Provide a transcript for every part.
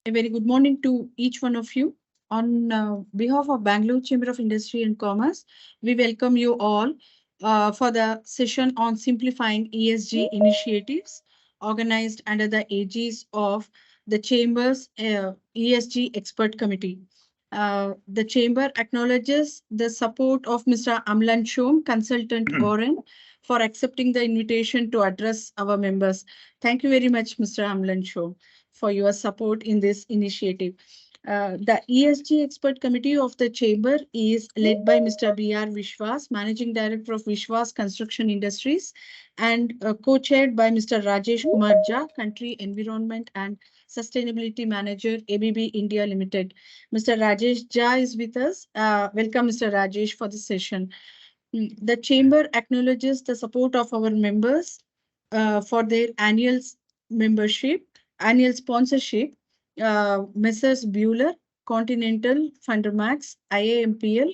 A very good morning to each one of you. On behalf of Bangalore Chamber of Industry and Commerce, we welcome you all for the session on simplifying ESG initiatives organized under the aegis of the Chamber's ESG Expert Committee. The Chamber acknowledges the support of Mr. Amlan Shome, consultant Oren, for accepting the invitation to address our members. Thank you very much, Mr. Amlan Shome, for your support in this initiative. The ESG Expert Committee of the Chamber is led by Mr. B.R. Vishwas, Managing Director of Vishwas Construction Industries, and co-chaired by Mr. Rajesh Kumar Jha, Country Environment and Sustainability Manager, ABB India Limited. Mr. Rajesh Jha is with us. Welcome, Mr. Rajesh, for the session. The Chamber acknowledges the support of our members for their annual sponsorship, Messrs. Bueller, Continental, Fundermax, IAMPL,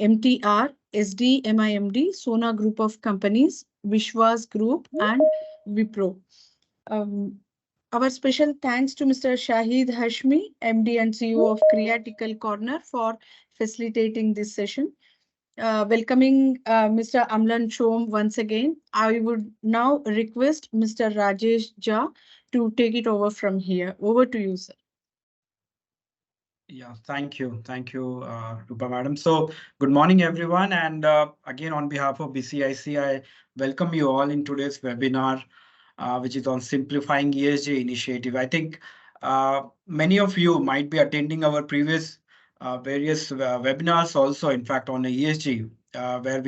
MTR, SDMIMD, Sona Group of Companies, Vishwas Group, and Wipro. Our special thanks to Mr. Shahid Hashmi, MD and CEO of Creatical Corner, for facilitating this session. Welcoming Mr. Amlan Shome once again, I would now request Mr. Rajesh Jha to take it over from here. Over to you, sir. Yeah, thank you. Thank you, Rupa Madam. So good morning, everyone. And again, on behalf of BCIC, I welcome you all in today's webinar, which is on simplifying ESG initiative. I think many of you might be attending our previous various webinars also, in fact, on the ESG, where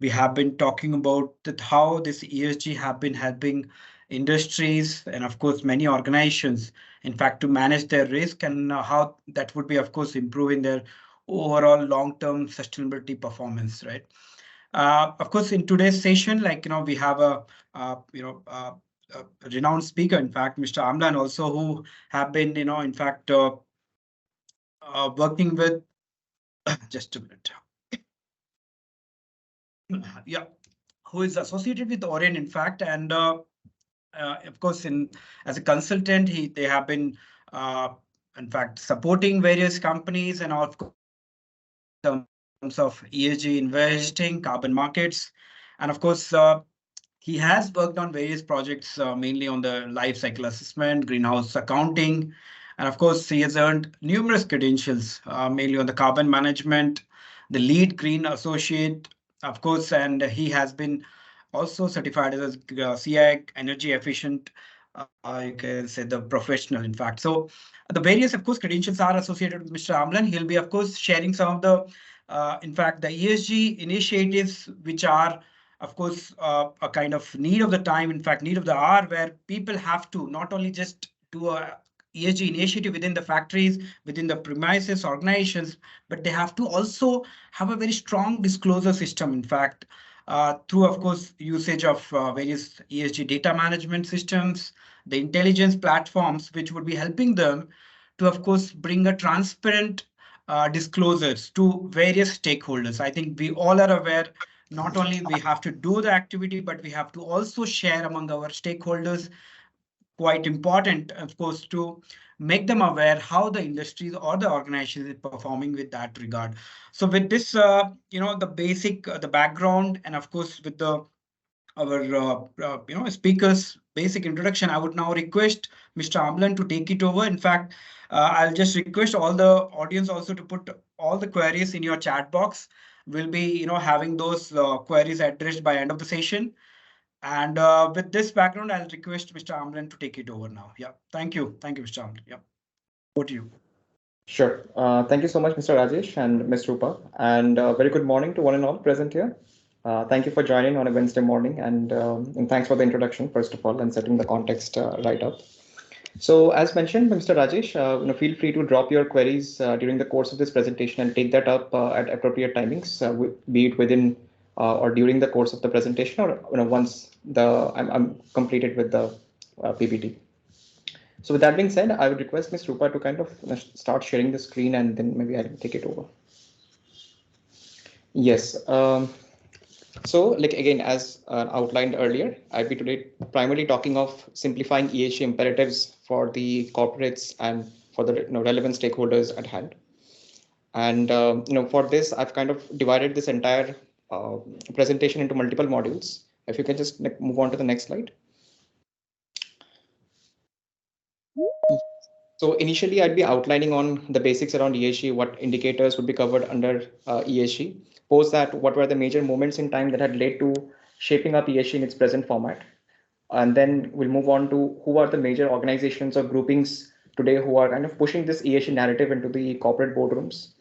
we have been talking about that how this ESG have been helping industries and, of course, many organizations, in fact, to manage their risk and how that would be, of course, improving their overall long-term sustainability performance, right? Of course, in today's session, we have a renowned speaker, in fact, Mr. Amlan also, who have been, in fact, working with, just a minute. Yeah, who is associated with Oren, in fact, and of course, as a consultant, they have been, in fact, supporting various companies and of course, in terms of ESG investing, carbon markets, and of course, he has worked on various projects, mainly on the life cycle assessment, greenhouse accounting, and of course, he has earned numerous credentials, mainly on the carbon management, the lead green associate, of course, and he has been also certified as a CI energy efficient, you can say the professional, in fact. So the various, of course, credentials are associated with Mr. Amlan. He'll be, of course, sharing some of the, in fact, the ESG initiatives, which are, of course, a kind of need of the time, in fact, need of the hour, where people have to not only just do a ESG initiative within the factories, within the premises, organizations, but they have to also have a very strong disclosure system, in fact, through, of course, usage of various ESG data management systems, the intelligence platforms, which would be helping them to, of course, bring a transparent disclosures to various stakeholders. I think we all are aware, not only we have to do the activity, but we have to also share among our stakeholders. Quite important, of course, to make them aware how the industries or the organization is performing with that regard. So with this, the basic, the background, and of course, with our speakers' basic introduction, I would now request Mr. Amlan to take it over. In fact, I'll just request all the audience also to put all the queries in your chat box. We'll be, having those queries addressed by end of the session. And with this background, I'll request Mr. Amlan to take it over now. Yeah, thank you. Thank you, Mr. Amlan. Yeah, over to you. Sure. Thank you so much, Mr. Rajesh and Ms. Rupa. And very good morning to one and all present here. Thank you for joining on a Wednesday morning. And thanks for the introduction, first of all, and setting the context right up. So as mentioned by Mr. Rajesh, feel free to drop your queries during the course of this presentation and take that up at appropriate timings, be it within or during the course of the presentation, or once I'm completed with the PPT. So with that being said, I would request Ms. Rupa to kind of start sharing the screen, and then maybe I'll take it over. Yes. So again, as outlined earlier, I'll be today primarily talking of simplifying ESG imperatives for the corporates and for the relevant stakeholders at hand. And for this, I've kind of divided this entire presentation into multiple modules. If you can just move on to the next slide. So initially, I'd be outlining on the basics around ESG, what indicators would be covered under ESG. Post that, what were the major moments in time that had led to shaping up ESG in its present format. And then we'll move on to who are the major organizations or groupings today who are kind of pushing this ESG narrative into the corporate boardrooms.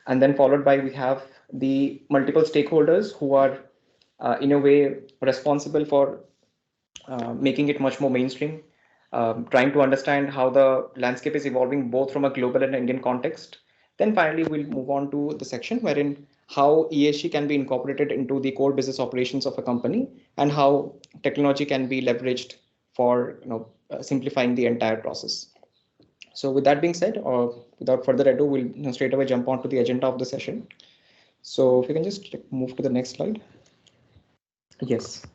And then followed by, we have the multiple stakeholders who are in a way responsible for making it much more mainstream. Trying to understand how the landscape is evolving both from a global and Indian context. Then finally, we'll move on to the section wherein how ESG can be incorporated into the core business operations of a company and how technology can be leveraged for simplifying the entire process. So with that being said, or without further ado, we'll straight away jump on to the agenda of the session. So if you can just move to the next slide. Yes.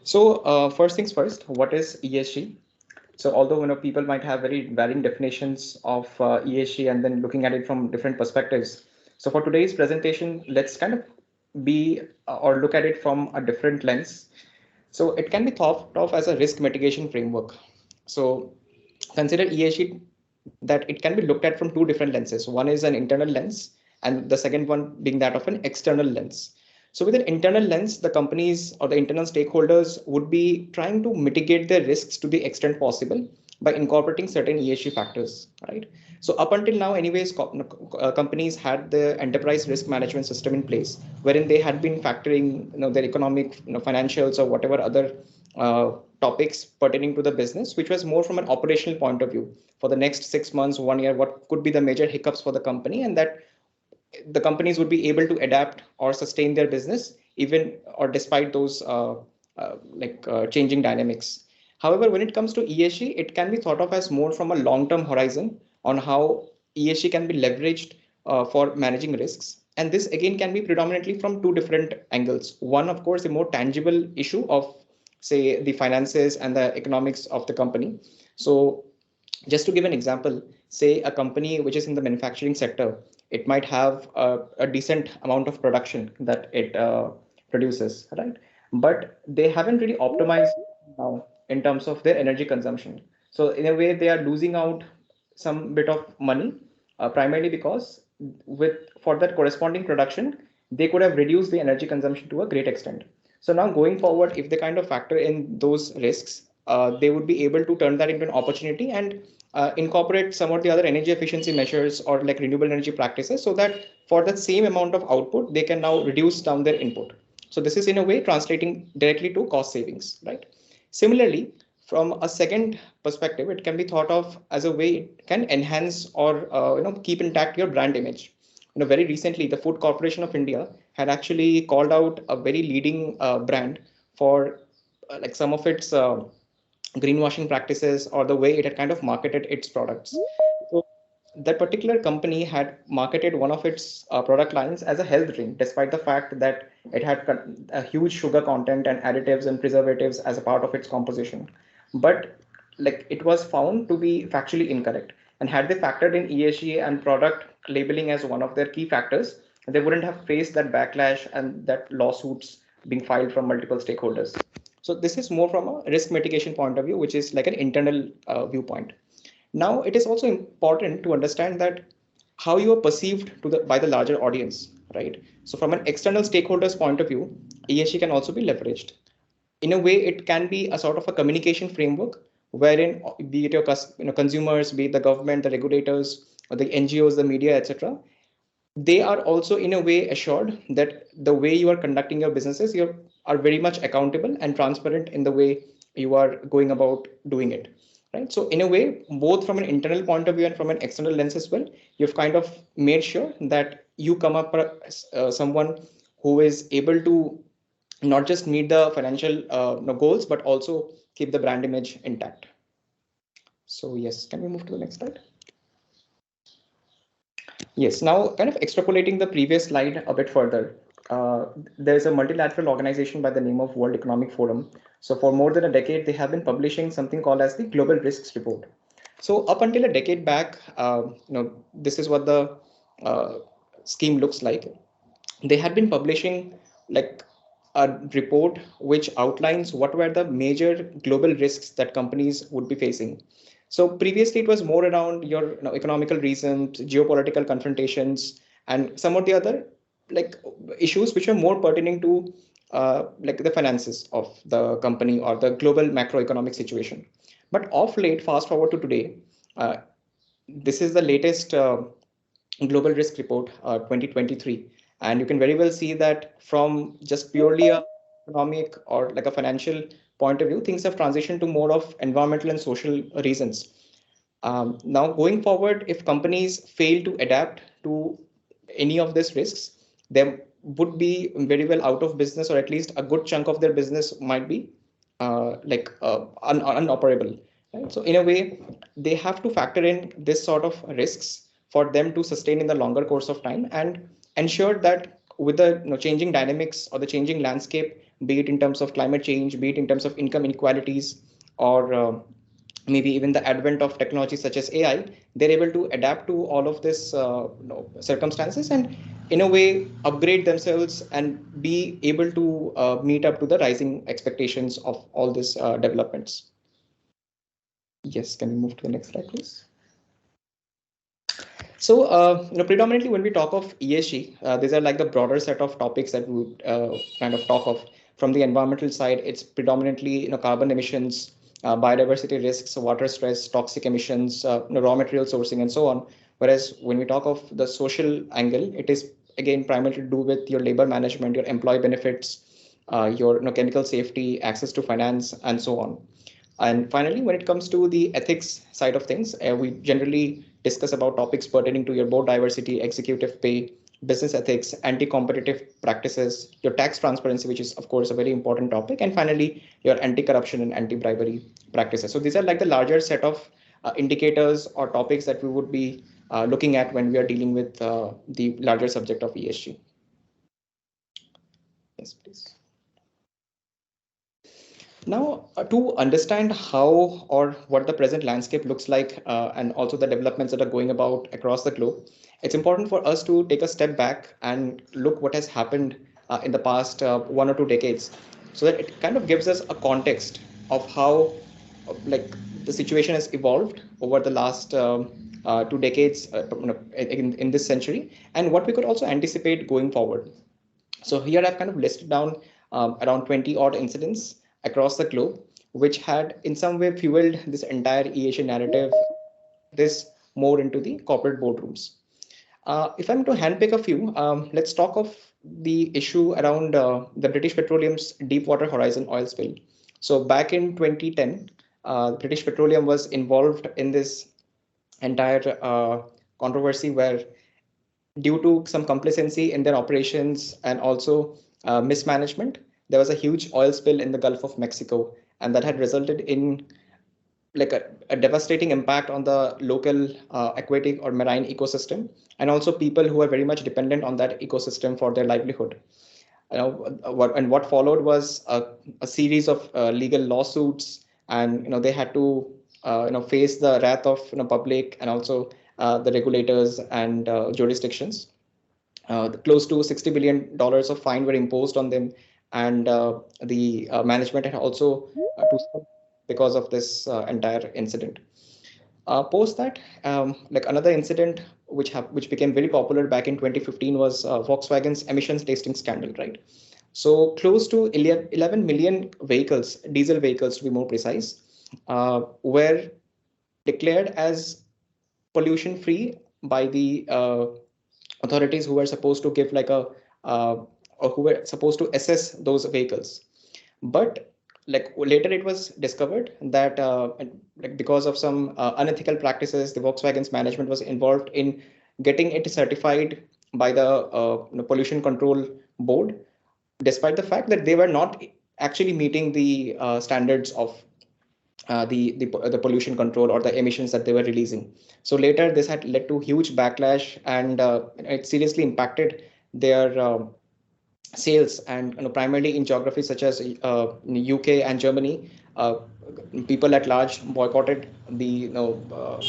So first things first, what is ESG? So although people might have very varying definitions of ESG and then looking at it from different perspectives. So for today's presentation, let's kind of be or look at it from a different lens. So it can be thought of as a risk mitigation framework. So consider ESG that it can be looked at from two different lenses. One is an internal lens and the second one being that of an external lens. So with an internal lens, the companies or the internal stakeholders would be trying to mitigate their risks to the extent possible by incorporating certain ESG factors, right? So up until now, anyways, companies had the enterprise risk management system in place, wherein they had been factoring their economic, financials or whatever other topics pertaining to the business, which was more from an operational point of view. For the next 6 months, 1 year, what could be the major hiccups for the company, and that the companies would be able to adapt or sustain their business even or despite those changing dynamics. However, when it comes to ESG, it can be thought of as more from a long-term horizon on how ESG can be leveraged for managing risks. And this again can be predominantly from two different angles. One, of course, a more tangible issue of, say, the finances and the economics of the company. So just to give an example, say a company which is in the manufacturing sector, it might have a decent amount of production that it produces, right? But they haven't really optimized now in terms of their energy consumption. So in a way, they are losing out some bit of money, primarily because for that corresponding production, they could have reduced the energy consumption to a great extent. So now going forward, if they kind of factor in those risks, they would be able to turn that into an opportunity and incorporate some of the other energy efficiency measures or like renewable energy practices, so that for that same amount of output, they can now reduce down their input. So this is in a way translating directly to cost savings, right? Similarly, from a second perspective, it can be thought of as a way it can enhance or keep intact your brand image. Very recently, the Food Corporation of India had actually called out a very leading brand for like some of its greenwashing practices or the way it had kind of marketed its products. So that particular company had marketed one of its product lines as a health drink, despite the fact that it had a huge sugar content and additives and preservatives as a part of its composition. But like it was found to be factually incorrect. And had they factored in ESG and product labeling as one of their key factors, they wouldn't have faced that backlash and that lawsuits being filed from multiple stakeholders. So this is more from a risk mitigation point of view, which is like an internal viewpoint. Now, it is also important to understand that how you are perceived by the larger audience, right? So from an external stakeholders point of view, ESG can also be leveraged. In a way, it can be a sort of a communication framework wherein, be it your consumers, be it the government, the regulators, or the NGOs, the media, etc., they are also in a way assured that the way you are conducting your businesses, you are very much accountable and transparent in the way you are going about doing it, right? So in a way, both from an internal point of view and from an external lens as well, you've kind of made sure that you come up as someone who is able to not just meet the financial goals, but also keep the brand image intact. So yes, can we move to the next slide? Yes, now kind of extrapolating the previous slide a bit further, there's a multilateral organization by the name of World Economic Forum. So for more than a decade, they have been publishing something called as the Global Risks Report. So up until a decade back, this is what the scheme looks like. They had been publishing like a report which outlines what were the major global risks that companies would be facing. So previously it was more around your economical reasons, geopolitical confrontations, and some of the other like issues which are more pertaining to like the finances of the company or the global macroeconomic situation. But of late, fast forward to today, uh, this is the latest global risk report 2023, and you can very well see that from just purely a economic or like a financial point of view, things have transitioned to more of environmental and social reasons. Now, going forward, if companies fail to adapt to any of these risks, they would be very well out of business, or at least a good chunk of their business might be unoperable. Right? So, in a way, they have to factor in this sort of risks for them to sustain in the longer course of time and ensure that with the changing dynamics or the changing landscape, be it in terms of climate change, be it in terms of income inequalities, or maybe even the advent of technology such as AI, they're able to adapt to all of this circumstances and in a way upgrade themselves and be able to meet up to the rising expectations of all these developments. Yes, can we move to the next slide, please? So, predominantly when we talk of ESG, these are like the broader set of topics that we would kind of talk of. From the environmental side, it's predominantly carbon emissions, biodiversity risks, water stress, toxic emissions, raw material sourcing, and so on. Whereas when we talk of the social angle, it is again primarily to do with your labor management, your employee benefits, your chemical safety, access to finance, and so on. And finally, when it comes to the ethics side of things, we generally discuss about topics pertaining to your board diversity, executive pay, business ethics, anti-competitive practices, your tax transparency, which is of course a very important topic, and finally your anti-corruption and anti-bribery practices. So these are like the larger set of indicators or topics that we would be looking at when we are dealing with the larger subject of ESG. Yes, please. Now, to understand how or what the present landscape looks like, and also the developments that are going about across the globe, it's important for us to take a step back and look what has happened in the past 1 or 2 decades, so that it kind of gives us a context of how like the situation has evolved over the last 2 decades in this century, and what we could also anticipate going forward. So here I've kind of listed down around 20 odd incidents across the globe, which had in some way fueled this entire ESG narrative, this more into the corporate boardrooms. If I'm to handpick a few, let's talk of the issue around the British Petroleum's Deepwater Horizon oil spill. So back in 2010, British Petroleum was involved in this entire controversy where due to some complacency in their operations and also mismanagement, there was a huge oil spill in the Gulf of Mexico, and that had resulted in like a devastating impact on the local aquatic or marine ecosystem, and also people who are very much dependent on that ecosystem for their livelihood. What followed was a series of legal lawsuits, and they had to face the wrath of public and also the regulators and jurisdictions. Close to $60 billion of fine were imposed on them, and the management had also to sue because of this entire incident. Post that, like another incident which became very popular back in 2015 was Volkswagen's emissions testing scandal, right? So close to 11 million vehicles, diesel vehicles to be more precise, were declared as pollution free by the authorities who were supposed to give like a or who were supposed to assess those vehicles. But like later it was discovered that like because of some unethical practices, the Volkswagen's management was involved in getting it certified by the pollution control board, despite the fact that they were not actually meeting the standards of the pollution control or the emissions that they were releasing. So later this had led to huge backlash, and it seriously impacted their sales, and primarily in geographies such as UK and Germany. people at large boycotted the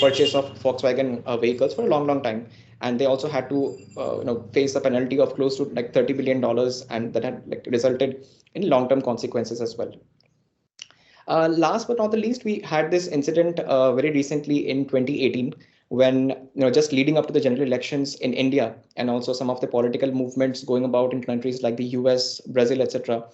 purchase of Volkswagen vehicles for a long time, and they also had to face a penalty of close to like $30 billion, and that had like resulted in long-term consequences as well. Last but not the least, we had this incident very recently in 2018 when just leading up to the general elections in India, and also some of the political movements going about in countries like the US, Brazil, etc.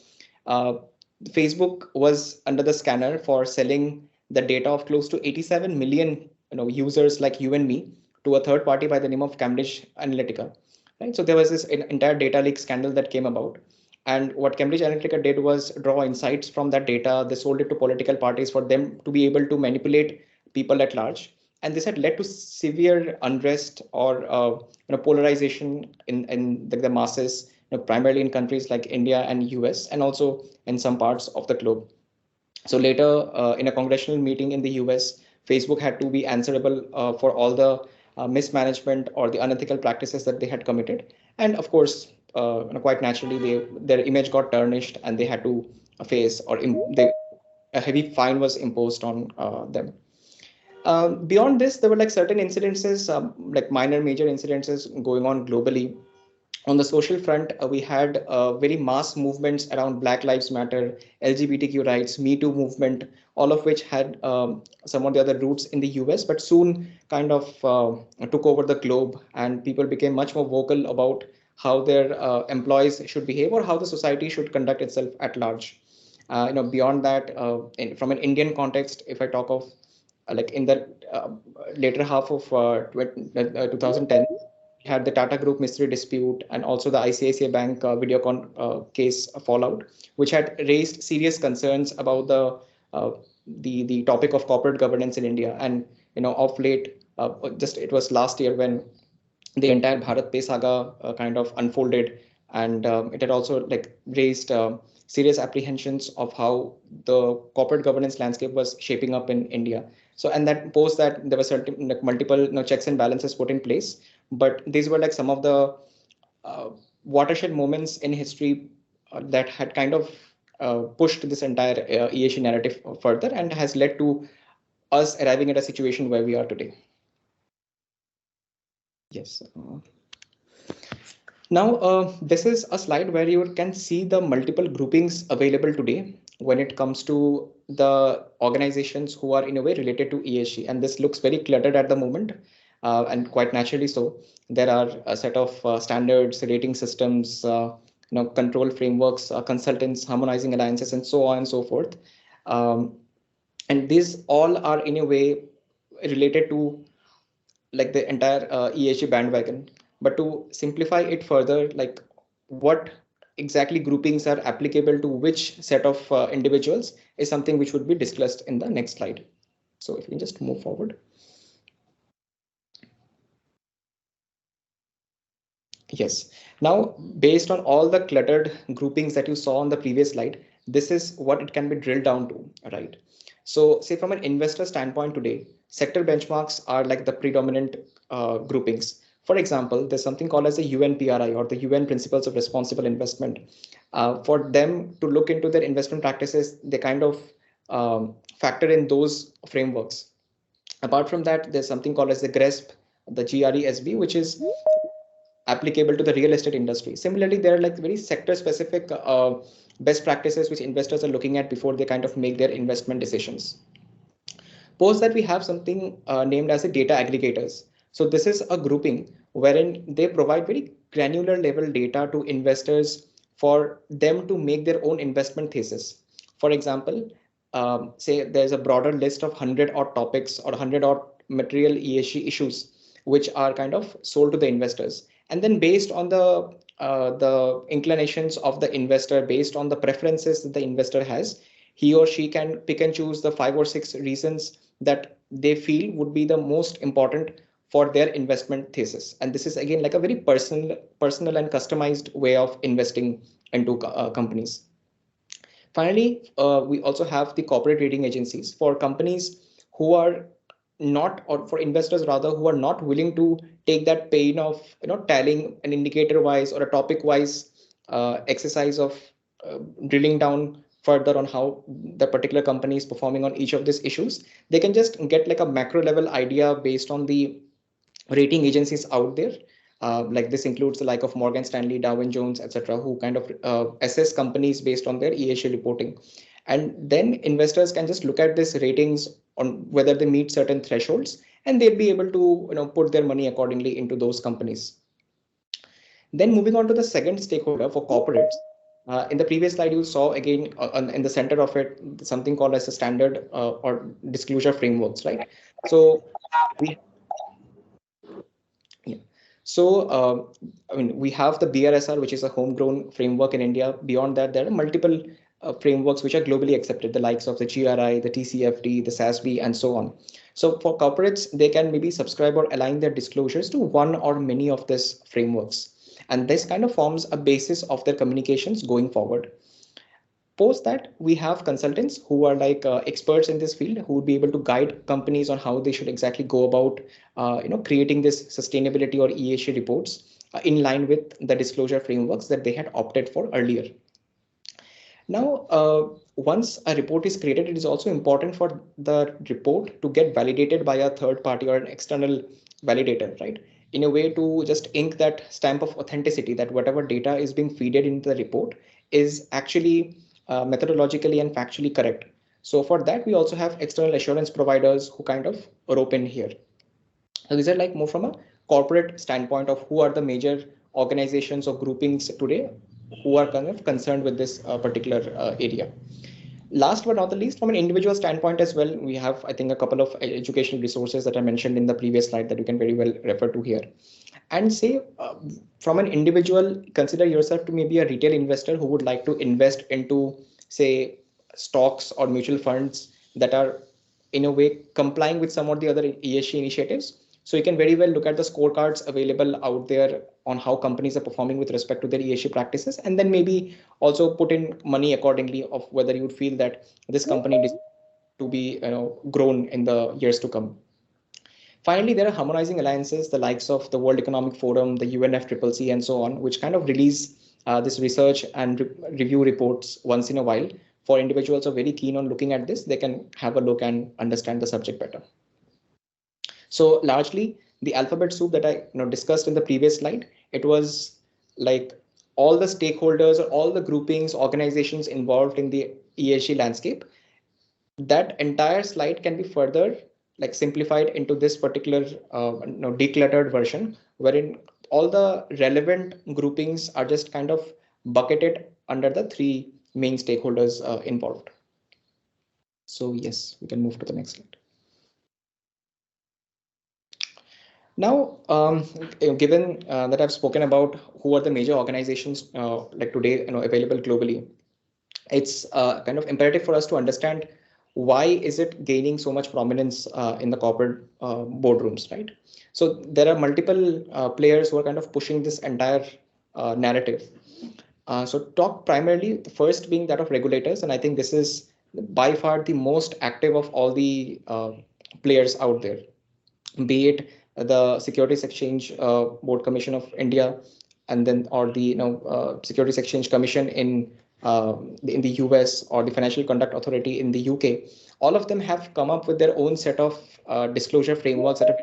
Facebook was under the scanner for selling the data of close to 87 million users like you and me to a third party by the name of Cambridge Analytica. Right? So there was this entire data leak scandal that came about. And what Cambridge Analytica did was draw insights from that data. They sold it to political parties for them to be able to manipulate people at large. And this had led to severe unrest or polarization in the masses, primarily in countries like India and US, and also in some parts of the globe. So later, in a congressional meeting in the US, Facebook had to be answerable for all the mismanagement or the unethical practices that they had committed. And of course, quite naturally, their image got tarnished, and they had to face a heavy fine was imposed on them. Beyond this, there were like certain incidences, like major incidences going on globally. On the social front, we had very mass movements around Black Lives Matter, LGBTQ rights, Me Too movement, all of which had some of the other roots in the US, but soon kind of took over the globe, and people became much more vocal about how their employees should behave or how the society should conduct itself at large. Beyond that, from an Indian context, if I talk of like in the later half of 2010, we had the Tata Group mystery dispute, and also the ICICI Bank Videocon case fallout, which had raised serious concerns about the topic of corporate governance in India. And of late, just it was last year when the entire Bharat Pay saga kind of unfolded, and it had also like raised serious apprehensions of how the corporate governance landscape was shaping up in India. So, and that posed that there were certain like multiple checks and balances put in place, but these were like some of the watershed moments in history that had kind of pushed this entire ESG narrative further, and has led to us arriving at a situation where we are today. Yes. Now, this is a slide where you can see the multiple groupings available today when it comes to the organizations who are in a way related to ESG. And this looks very cluttered at the moment, and quite naturally so. There are a set of standards, rating systems, control frameworks, consultants, harmonizing alliances, and so on and so forth. And these all are in a way related to like the entire ESG bandwagon. But to simplify it further, like what exactly groupings are applicable to which set of individuals is something which would be discussed in the next slide. So if we can just move forward. Yes. Now, based on all the cluttered groupings that you saw on the previous slide, this is what it can be drilled down to, right? So say from an investor standpoint today, sector benchmarks are like the predominant groupings. For example, there's something called as the UNPRI, or the UN Principles of Responsible Investment. For them to look into their investment practices, they kind of factor in those frameworks. Apart from that, there's something called as the GRESB, the GRESB, which is applicable to the real estate industry. Similarly, there are like very sector specific best practices which investors are looking at before they kind of make their investment decisions. Post that, we have something named as the data aggregators. So this is a grouping wherein they provide very granular level data to investors for them to make their own investment thesis. For example, say there's a broader list of 100 odd topics or 100 odd material ESG issues which are kind of sold to the investors. And then based on the inclinations of the investor, based on the preferences that the investor has, he or she can pick and choose the 5 or 6 reasons that they feel would be the most important for their investment thesis. And this is again like a very personal and customized way of investing into companies. Finally, we also have the corporate rating agencies for companies who are not, or for investors rather, who are not willing to take that pain of tallying an indicator wise or a topic wise exercise of drilling down further on how the particular company is performing on each of these issues, they can just get like a macro level idea based on the rating agencies out there. Like this includes the like of Morgan Stanley, Dow Jones, etc., who kind of assess companies based on their ESG reporting. And then investors can just look at these ratings on whether they meet certain thresholds, and they'll be able to put their money accordingly into those companies. Then moving on to the second stakeholder for corporates. In the previous slide, you saw again in the center of it something called as a standard or disclosure frameworks, right? So we yeah. So, I mean, we have the BRSR, which is a homegrown framework in India. Beyond that, there are multiple frameworks which are globally accepted, the likes of the GRI, the TCFD, the SASB, and so on. So for corporates, they can maybe subscribe or align their disclosures to one or many of these frameworks. And this kind of forms a basis of their communications going forward. Post that, we have consultants who are like experts in this field who would be able to guide companies on how they should exactly go about creating this sustainability or ESG reports in line with the disclosure frameworks that they had opted for earlier. Now, once a report is created, it is also important for the report to get validated by a third party or an external validator, right? In a way to just ink that stamp of authenticity that whatever data is being fed into the report is actually methodologically and factually correct. So for that, we also have external assurance providers who kind of rope in here. So these are like more from a corporate standpoint of who are the major organizations or groupings today who are kind of concerned with this particular area. Last but not the least, from an individual standpoint as well, we have, I think, a couple of educational resources that I mentioned in the previous slide that you can very well refer to here. And say, from an individual, consider yourself to maybe a retail investor who would like to invest into, say, stocks or mutual funds that are in a way complying with some of the other ESG initiatives. So you can very well look at the scorecards available out there on how companies are performing with respect to their ESG practices, and then maybe also put in money accordingly of whether you would feel that this company is to be grown in the years to come. Finally, there are harmonizing alliances, the likes of the World Economic Forum, the UNFCCC, and so on, which kind of release this research and review reports once in a while. For individuals who are very keen on looking at this, they can have a look and understand the subject better. So largely, the alphabet soup that I discussed in the previous slide, it was like all the stakeholders or all the groupings, organizations involved in the ESG landscape. That entire slide can be further like simplified into this particular decluttered version, wherein all the relevant groupings are just kind of bucketed under the three main stakeholders involved. So yes, we can move to the next slide. Now, given that I've spoken about who are the major organizations like today available globally, it's kind of imperative for us to understand why is it gaining so much prominence in the corporate boardrooms, right? So there are multiple players who are kind of pushing this entire narrative. So talk primarily, the first being that of regulators, and I think this is by far the most active of all the players out there, be it the Securities Exchange Board Commission of India, and then or the Securities Exchange Commission in the US, or the Financial Conduct Authority in the UK. All of them have come up with their own set of disclosure frameworks that are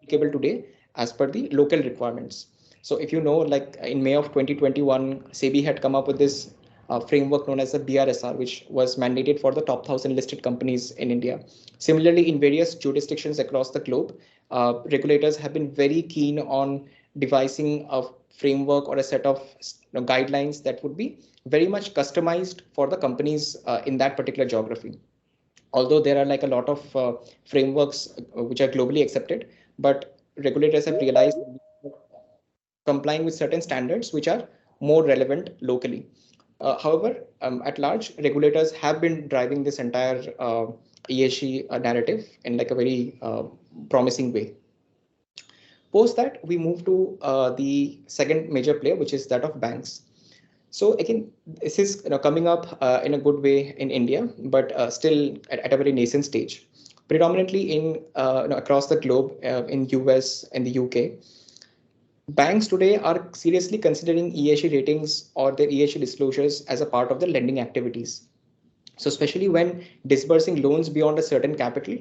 applicable today as per the local requirements. So if you know, like in May of 2021, SEBI had come up with this framework known as the BRSR, which was mandated for the top 1,000 listed companies in India. Similarly, in various jurisdictions across the globe, regulators have been very keen on devising a framework or a set of guidelines that would be very much customized for the companies in that particular geography. Although there are like a lot of frameworks which are globally accepted, but regulators have realized complying with certain standards which are more relevant locally. However, at large, regulators have been driving this entire ESG narrative in like a very promising way. Post that, we move to the second major player, which is that of banks. So again, this is coming up in a good way in India, but still at a very nascent stage. Predominantly in across the globe, in US and the UK, banks today are seriously considering ESG ratings or their ESG disclosures as a part of their lending activities. So especially when disbursing loans beyond a certain capital,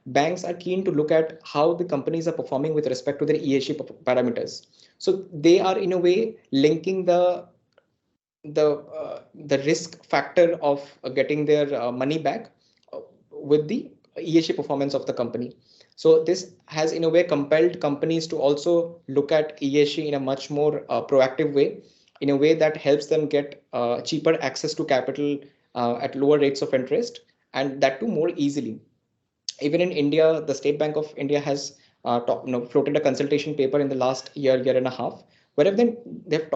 banks are keen to look at how the companies are performing with respect to their ESG parameters. So they are in a way linking the risk factor of getting their money back with the ESG performance of the company. So this has in a way compelled companies to also look at ESG in a much more proactive way, in a way that helps them get cheaper access to capital at lower rates of interest, and that too more easily. Even in India, the State Bank of India has floated a consultation paper in the last year and a half, where they've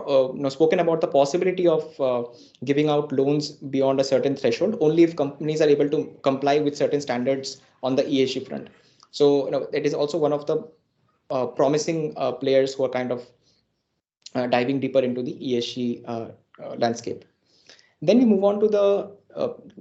spoken about the possibility of giving out loans beyond a certain threshold only if companies are able to comply with certain standards on the ESG front. So it is also one of the promising players who are kind of diving deeper into the ESG landscape. Then we move on to the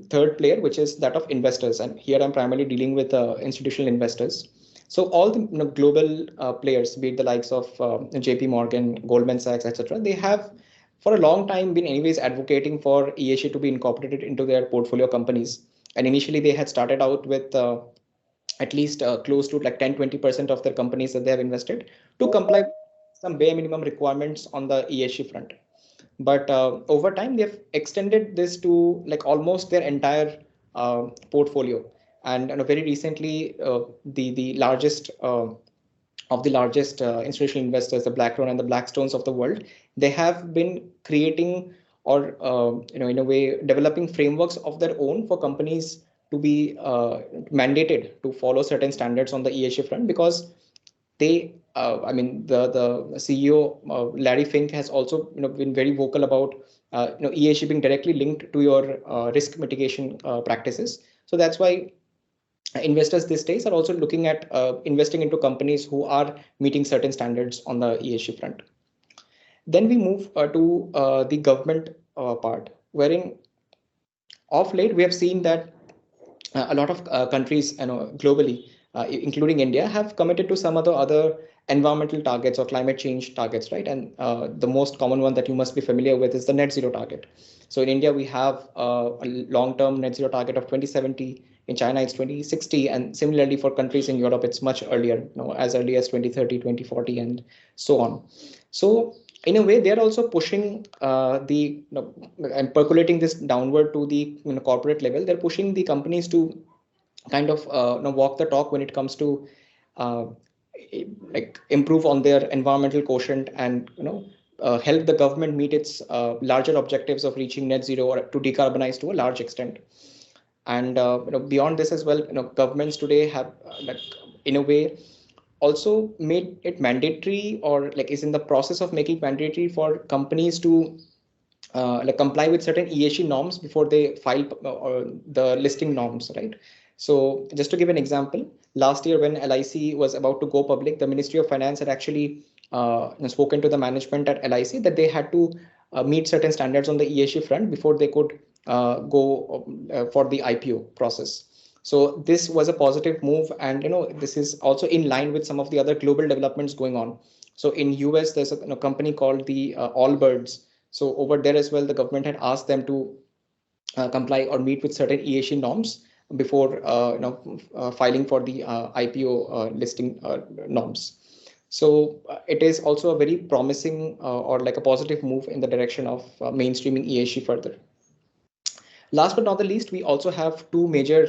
third player, which is that of investors. And here I'm primarily dealing with institutional investors. So all the global players, be it the likes of JP Morgan, Goldman Sachs, etc., they have for a long time been anyways advocating for ESG to be incorporated into their portfolio companies. And initially they had started out with at least close to like 10-20% of their companies that they have invested to comply with some bare minimum requirements on the ESG front. But over time, they've extended this to like almost their entire portfolio. And very recently, the largest of the largest institutional investors, the BlackRock and the Blackstones of the world, they have been creating or in a way developing frameworks of their own for companies to be mandated to follow certain standards on the ESG front, because they I mean the CEO Larry Fink has also been very vocal about ESG being directly linked to your risk mitigation practices. So that's why investors these days are also looking at investing into companies who are meeting certain standards on the ESG front. Then we move to the government part, wherein of late we have seen that a lot of countries globally, including India, have committed to some other environmental targets or climate change targets, right? And the most common one that you must be familiar with is the net zero target. So in India, we have a long-term net zero target of 2070. In China, it's 2060. And similarly for countries in Europe, it's much earlier, as early as 2030, 2040, and so on. So in a way, they're also pushing and percolating this downward to the corporate level. They're pushing the companies to kind of walk the talk when it comes to like improve on their environmental quotient and help the government meet its larger objectives of reaching net zero or to decarbonize to a large extent. And beyond this as well, governments today have like in a way also made it mandatory, or like is in the process of making mandatory for companies to like comply with certain ESG norms before they file the listing norms, right? So just to give an example, last year when LIC was about to go public, the Ministry of Finance had actually spoken to the management at LIC that they had to meet certain standards on the ESG front before they could go for the IPO process. So this was a positive move, and this is also in line with some of the other global developments going on. So in US, there's a company called the Allbirds. So over there as well, the government had asked them to comply or meet with certain ESG norms before filing for the IPO listing norms. So it is also a very promising or like a positive move in the direction of mainstreaming ESG further. Last but not the least, we also have two major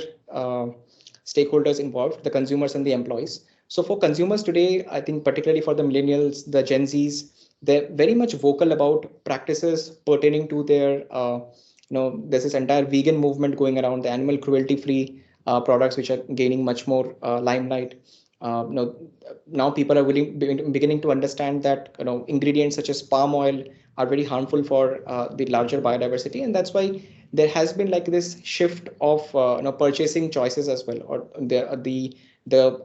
stakeholders involved, the consumers and the employees. So for consumers today, I think particularly for the millennials, the Gen Zs, they're very much vocal about practices pertaining to their, there's this entire vegan movement going around, the animal cruelty-free products, which are gaining much more limelight. Now people are beginning to understand that ingredients such as palm oil are very harmful for the larger biodiversity, and that's why there has been like this shift of purchasing choices as well, or the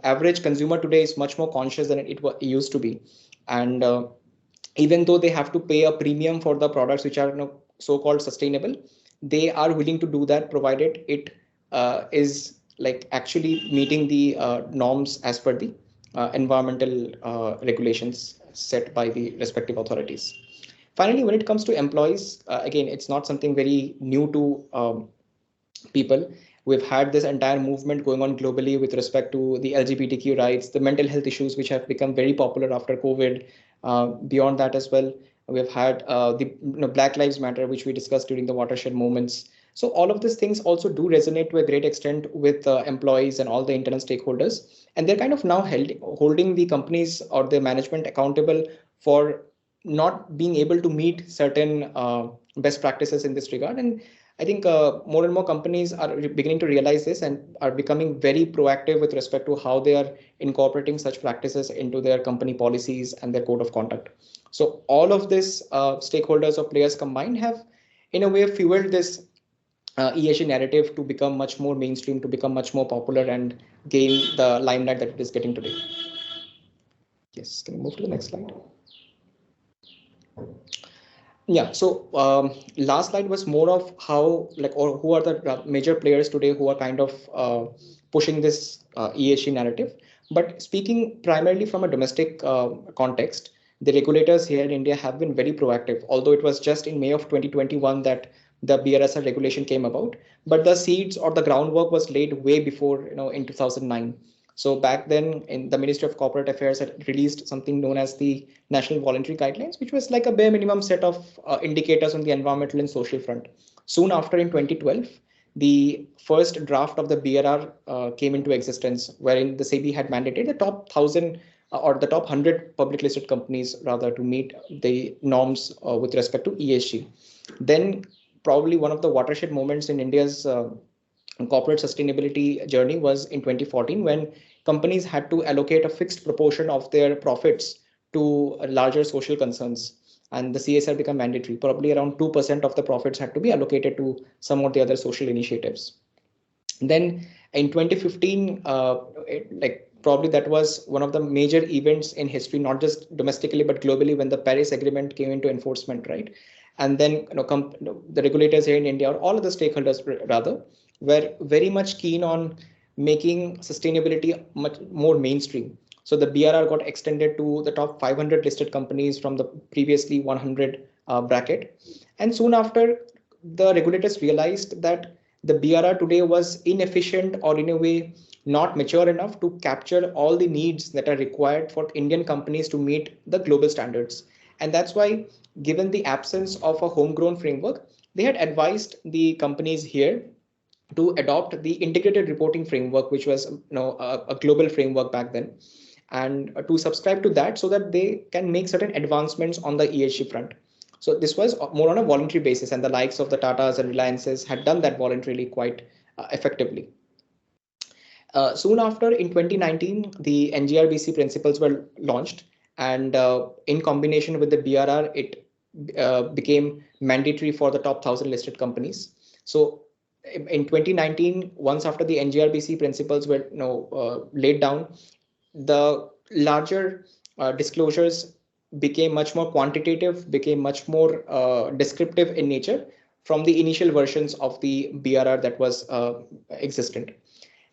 average consumer today is much more conscious than it used to be, and even though they have to pay a premium for the products which are so-called sustainable, they are willing to do that provided it is like actually meeting the norms as per the environmental regulations set by the respective authorities. Finally, when it comes to employees, again, it's not something very new to people. We've had this entire movement going on globally with respect to the LGBTQ rights, the mental health issues, which have become very popular after COVID. Beyond that as well, we've had the Black Lives Matter, which we discussed during the watershed moments. So all of these things also do resonate to a great extent with employees and all the internal stakeholders. And they're kind of now holding the companies or the management accountable for not being able to meet certain best practices in this regard. And I think more and more companies are beginning to realize this and are becoming very proactive with respect to how they are incorporating such practices into their company policies and their code of conduct. So all of this stakeholders or players combined have, in a way, fueled this ESG narrative to become much more mainstream, to become much more popular and gain the limelight that it is getting today. Yes, can we move to the next slide? Yeah, so last slide was more of how, like, or who are the major players today who are kind of pushing this ESG narrative. But speaking primarily from a domestic context, the regulators here in India have been very proactive, although it was just in May of 2021 that the BRSR regulation came about. But the seeds or the groundwork was laid way before, in 2009. So back then, in the Ministry of Corporate Affairs had released something known as the National Voluntary Guidelines, which was like a bare minimum set of indicators on the environmental and social front. Soon after, in 2012, the first draft of the BRR came into existence, wherein the SEBI had mandated the top 1,000 or the top 100 public listed companies rather to meet the norms with respect to ESG. Then probably one of the watershed moments in India's corporate sustainability journey was in 2014, when companies had to allocate a fixed proportion of their profits to larger social concerns, and the CSR became mandatory. Probably around 2% of the profits had to be allocated to some of the other social initiatives. Then in 2015, probably that was one of the major events in history, not just domestically but globally, when the Paris Agreement came into enforcement, right? And then the regulators here in India, or all of the stakeholders rather, were very much keen on making sustainability much more mainstream. So the BRR got extended to the top 500 listed companies from the previously 100 bracket. And soon after, the regulators realized that the BRR today was inefficient, or in a way not mature enough to capture all the needs that are required for Indian companies to meet the global standards. And that's why, given the absence of a homegrown framework, they had advised the companies here to adopt the integrated reporting framework, which was a global framework back then, and to subscribe to that so that they can make certain advancements on the ESG front. So this was more on a voluntary basis, and the likes of the Tatas and Reliances had done that voluntarily quite effectively. Soon after, in 2019, the NGRBC principles were launched, and in combination with the BRR, it became mandatory for the top 1,000 listed companies. So in 2019, once after the NGRBC principles were laid down, the larger disclosures became much more quantitative, became much more descriptive in nature from the initial versions of the BRR that was existent.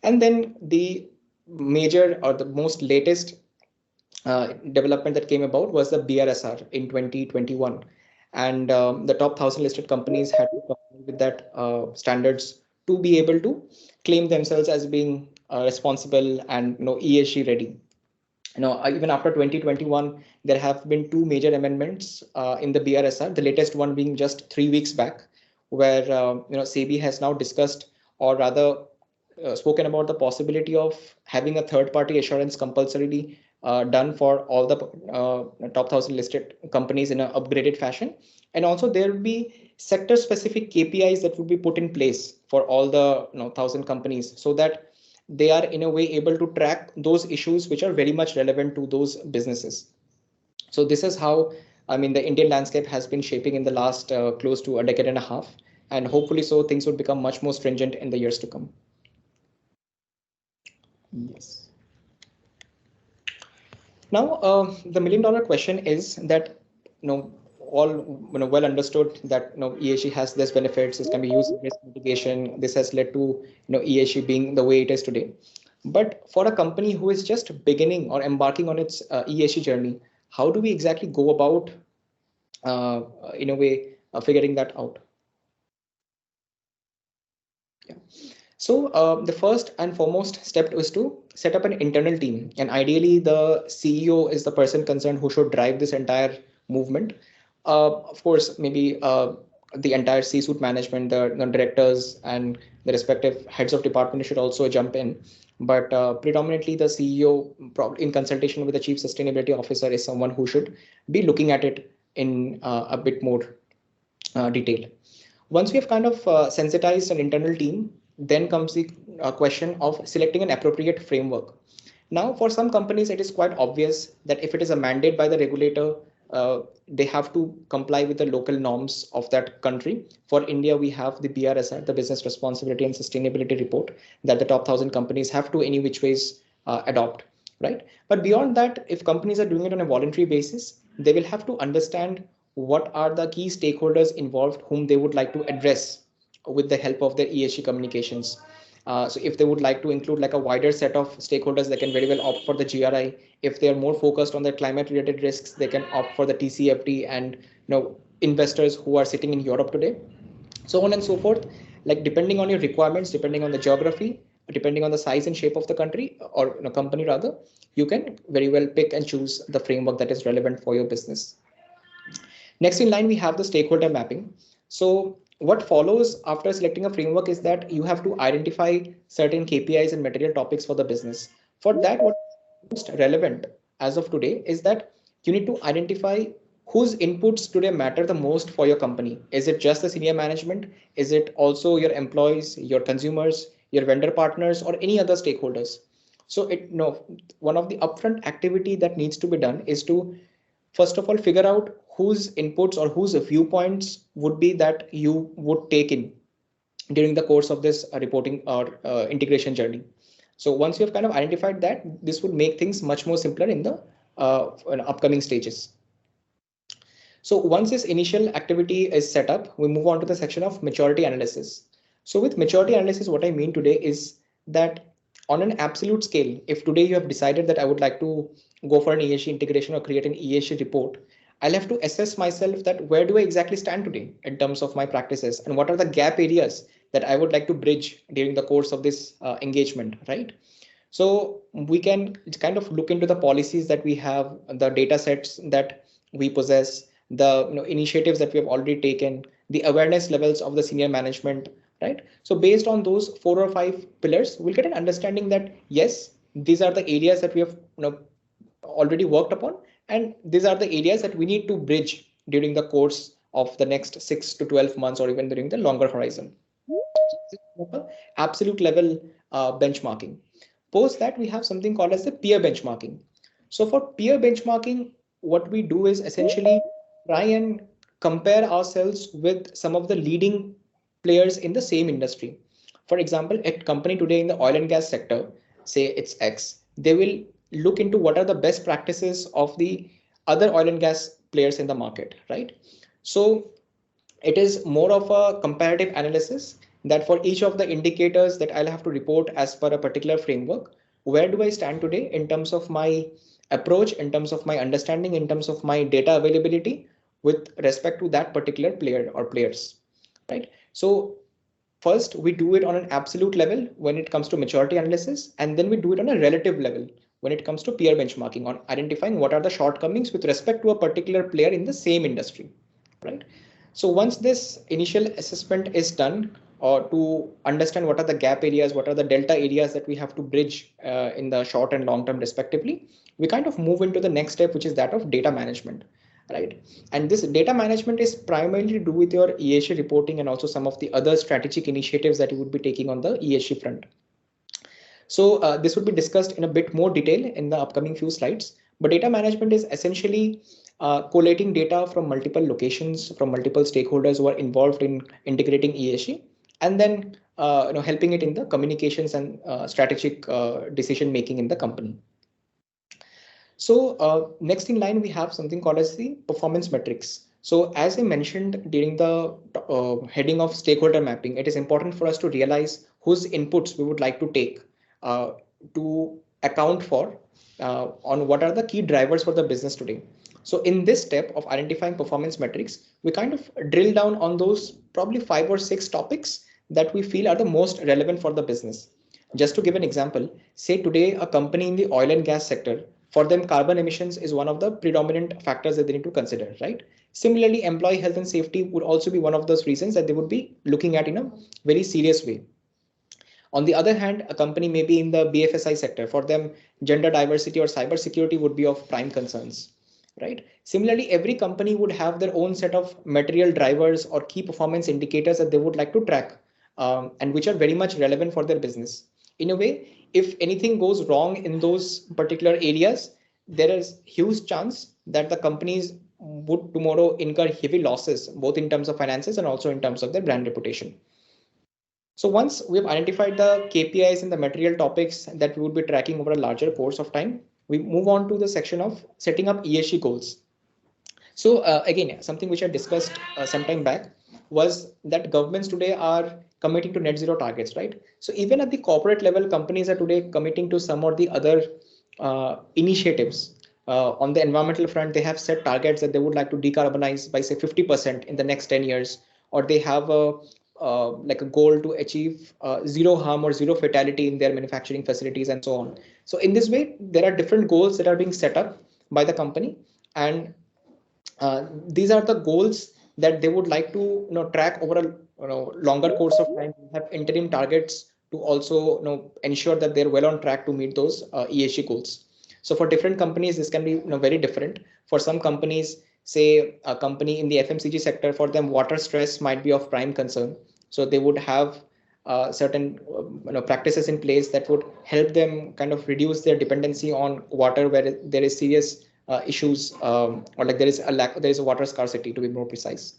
And then the major or the most latest development that came about was the BRSR in 2021. And the top 1,000 listed companies had to comply with that standards to be able to claim themselves as being responsible and ESG ready. Even after 2021, there have been two major amendments in the BRSR, the latest one being just 3 weeks back, where SEBI has now discussed, or rather spoken about, the possibility of having a third-party assurance compulsorily done for all the top 1,000 listed companies in an upgraded fashion. And also there will be sector-specific KPIs that will be put in place for all the 1,000 companies, so that they are in a way able to track those issues which are very much relevant to those businesses. So this is how, the Indian landscape has been shaping in the last close to a decade and a half, and hopefully so things would become much more stringent in the years to come. Yes. Now, the million-dollar question is that, all well understood that ESG has this benefits. This can be used in risk mitigation. This has led to ESG being the way it is today. But for a company who is just beginning or embarking on its ESG journey, how do we exactly go about, in a way, figuring that out? Yeah. So the first and foremost step is to set up an internal team, and ideally the CEO is the person concerned who should drive this entire movement. Of course, maybe the entire C-suite management, the directors and the respective heads of department should also jump in. But predominantly the CEO, probably in consultation with the chief sustainability officer, is someone who should be looking at it in a bit more detail. Once we have kind of sensitized an internal team, then comes the question of selecting an appropriate framework. Now, for some companies, it is quite obvious that if it is a mandate by the regulator, they have to comply with the local norms of that country. For India, we have the BRSR, the Business Responsibility and Sustainability Report, that the top 1,000 companies have to any which ways adopt, right? But beyond that, if companies are doing it on a voluntary basis, they will have to understand what are the key stakeholders involved whom they would like to address with the help of their ESG communications. So if they would like to include like a wider set of stakeholders, they can very well opt for the GRI. If they are more focused on their climate related risks, they can opt for the TCFD and investors who are sitting in Europe today, so on and so forth. Like depending on your requirements, depending on the geography, depending on the size and shape of the country or company rather, you can very well pick and choose the framework that is relevant for your business. Next in line, we have the stakeholder mapping. So what follows after selecting a framework is that you have to identify certain KPIs and material topics for the business. For that, what is most relevant as of today is that you need to identify whose inputs today matter the most for your company. Is it just the senior management? Is it also your employees, your consumers, your vendor partners, or any other stakeholders? So one of the upfront activity that needs to be done is to first of all figure out whose inputs or whose viewpoints would be that you would take in during the course of this reporting or integration journey. So once you have kind of identified that, this would make things much more simpler in the upcoming stages. So once this initial activity is set up, we move on to the section of maturity analysis. So with maturity analysis, what I mean today is that on an absolute scale, if today you have decided that I would like to go for an ESG integration or create an ESG report, I'll have to assess myself that where do I exactly stand today in terms of my practices and what are the gap areas that I would like to bridge during the course of this engagement, right? So we can kind of look into the policies that we have, the data sets that we possess, the initiatives that we have already taken, the awareness levels of the senior management, right? So based on those 4 or 5 pillars, we'll get an understanding that yes, these are the areas that we have already worked upon, and these are the areas that we need to bridge during the course of the next 6 to 12 months or even during the longer horizon. Absolute level benchmarking. Post that, we have something called as the peer benchmarking. So for peer benchmarking, what we do is essentially try and compare ourselves with some of the leading players in the same industry. For example, a company today in the oil and gas sector, say it's X, they will look into what are the best practices of the other oil and gas players in the market, right? So it is more of a comparative analysis that for each of the indicators that I'll have to report as per a particular framework, where do I stand today in terms of my approach, in terms of my understanding, in terms of my data availability with respect to that particular player or players, right? So first we do it on an absolute level when it comes to maturity analysis, and then we do it on a relative level when it comes to peer benchmarking on identifying what are the shortcomings with respect to a particular player in the same industry, right? So once this initial assessment is done, or to understand what are the gap areas, what are the delta areas that we have to bridge in the short and long term respectively, we kind of move into the next step, which is that of data management, right? And this data management is primarily to do with your ESG reporting and also some of the other strategic initiatives that you would be taking on the ESG front. So this would be discussed in a bit more detail in the upcoming few slides. But data management is essentially collating data from multiple locations, from multiple stakeholders who are involved in integrating ESG, and then helping it in the communications and strategic decision making in the company. So next in line, we have something called as the performance metrics. So as I mentioned during the heading of stakeholder mapping, it is important for us to realize whose inputs we would like to take to account for on what are the key drivers for the business today. So in this step of identifying performance metrics, we kind of drill down on those probably 5 or 6 topics that we feel are the most relevant for the business. Just to give an example, say today a company in the oil and gas sector, for them carbon emissions is one of the predominant factors that they need to consider, right? Similarly, employee health and safety would also be one of those reasons that they would be looking at in a very serious way. On the other hand, a company may be in the BFSI sector. For them, gender diversity or cybersecurity would be of prime concerns, right? Similarly, every company would have their own set of material drivers or key performance indicators that they would like to track, and which are very much relevant for their business. In a way, if anything goes wrong in those particular areas, there is huge chance that the companies would tomorrow incur heavy losses, both in terms of finances and also in terms of their brand reputation. So once we've identified the KPIs and the material topics that we would be tracking over a larger course of time, we move on to the section of setting up ESG goals. So again, something which I discussed some time back was that governments today are committing to net zero targets, right? So even at the corporate level, companies are today committing to some or the other initiatives. On the environmental front, they have set targets that they would like to decarbonize by say 50% in the next 10 years, or they have a like a goal to achieve zero harm or zero fatality in their manufacturing facilities and so on. So in this way, there are different goals that are being set up by the company, and these are the goals that they would like to track over a longer course of time. Have interim targets to also ensure that they're well on track to meet those ESG goals. So for different companies, this can be very different. For some companies, say a company in the FMCG sector, for them water stress might be of prime concern. So they would have certain practices in place that would help them kind of reduce their dependency on water where there is serious issues, or like there is a water scarcity, to be more precise.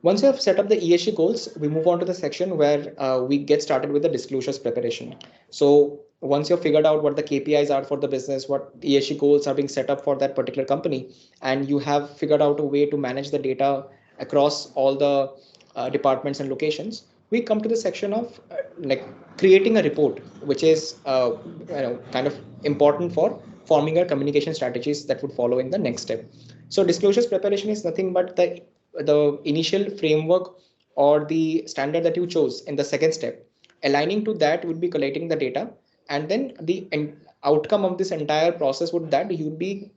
Once you have set up the ESG goals, we move on to the section where we get started with the disclosures preparation. So once you've figured out what the KPIs are for the business, what ESG goals are being set up for that particular company, and you have figured out a way to manage the data across all the departments and locations, we come to the section of like creating a report, which is kind of important for forming your communication strategies that would follow in the next step. So disclosures preparation is nothing but the initial framework or the standard that you chose in the second step. Aligning to that would be collating the data, and then the outcome of this entire process would that you would be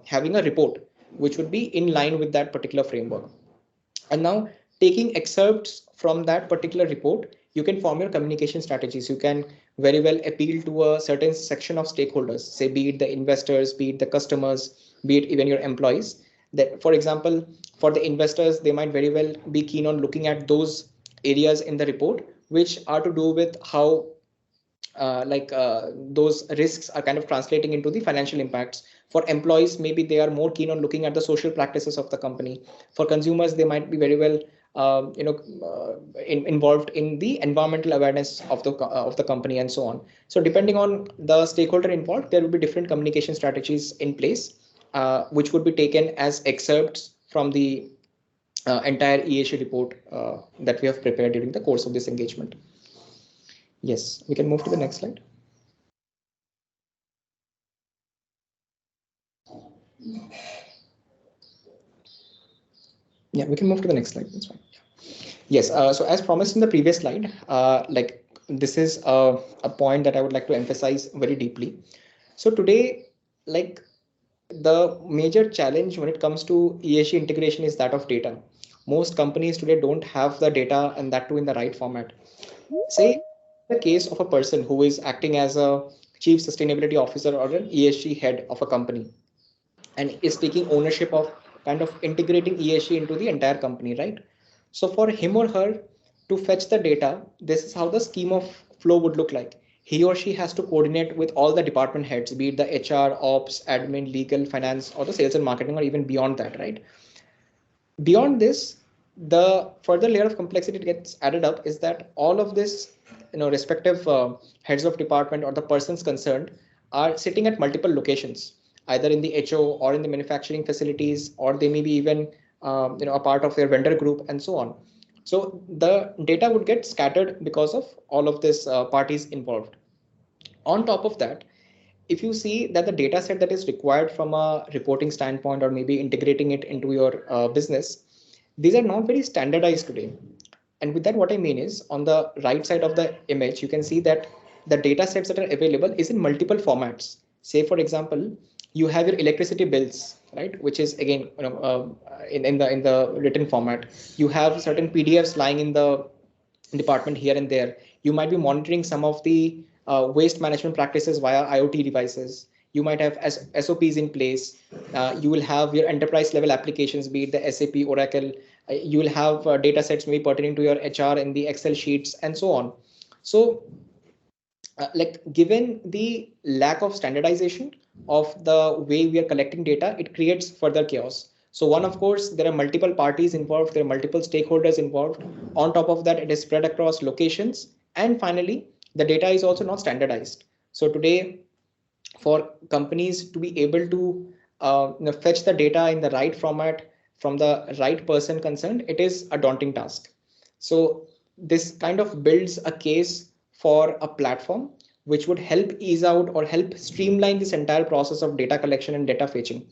having a report which would be in line with that particular framework. And now taking excerpts from that particular report, you can form your communication strategies. You can very well appeal to a certain section of stakeholders, say be it the investors, be it the customers, be it even your employees. That, for example, for the investors, they might very well be keen on looking at those areas in the report which are to do with how those risks are kind of translating into the financial impacts. For employees, maybe they are more keen on looking at the social practices of the company. For consumers, they might be very well involved in the environmental awareness of the company and so on. So depending on the stakeholder involved, there will be different communication strategies in place, which would be taken as excerpts from the entire ESG report that we have prepared during the course of this engagement. Yes, we can move to the next slide. Yeah, we can move to the next slide. That's fine. Yes, so as promised in the previous slide, this is a point that I would like to emphasize very deeply. So today, like the major challenge when it comes to ESG integration is that of data. Most companies today don't have the data, and that too in the right format. Say the case of a person who is acting as a chief sustainability officer or an ESG head of a company and is taking ownership of kind of integrating ESG into the entire company, right? So for him or her to fetch the data, this is how the scheme of flow would look like. He or she has to coordinate with all the department heads, be it the HR, ops, admin, legal, finance, or the sales and marketing, or even beyond that, right? Beyond this, the further layer of complexity that gets added up is that all of this, respective heads of department or the persons concerned are sitting at multiple locations, either in the HO or in the manufacturing facilities, or they may be even a part of their vendor group and so on. So the data would get scattered because of all of this parties involved. On top of that, if you see that the data set that is required from a reporting standpoint or maybe integrating it into your business, these are not very standardized today. And with that, what I mean is on the right side of the image, you can see that the data sets that are available is in multiple formats. Say, for example, you have your electricity bills, right? Which is again, in the written format. You have certain PDFs lying in the department here and there. You might be monitoring some of the waste management practices via IoT devices. You might have SOPs in place. You will have your enterprise level applications, be it the SAP, Oracle. You will have data sets maybe pertaining to your HR in the Excel sheets and so on. So like given the lack of standardization of the way we are collecting data, it creates further chaos. So one, of course, there are multiple parties involved, there are multiple stakeholders involved. On top of that, it is spread across locations. And finally, the data is also not standardized. So today, for companies to be able to fetch the data in the right format from the right person concerned, it is a daunting task. So this kind of builds a case for a platform which would help ease out or help streamline this entire process of data collection and data fetching.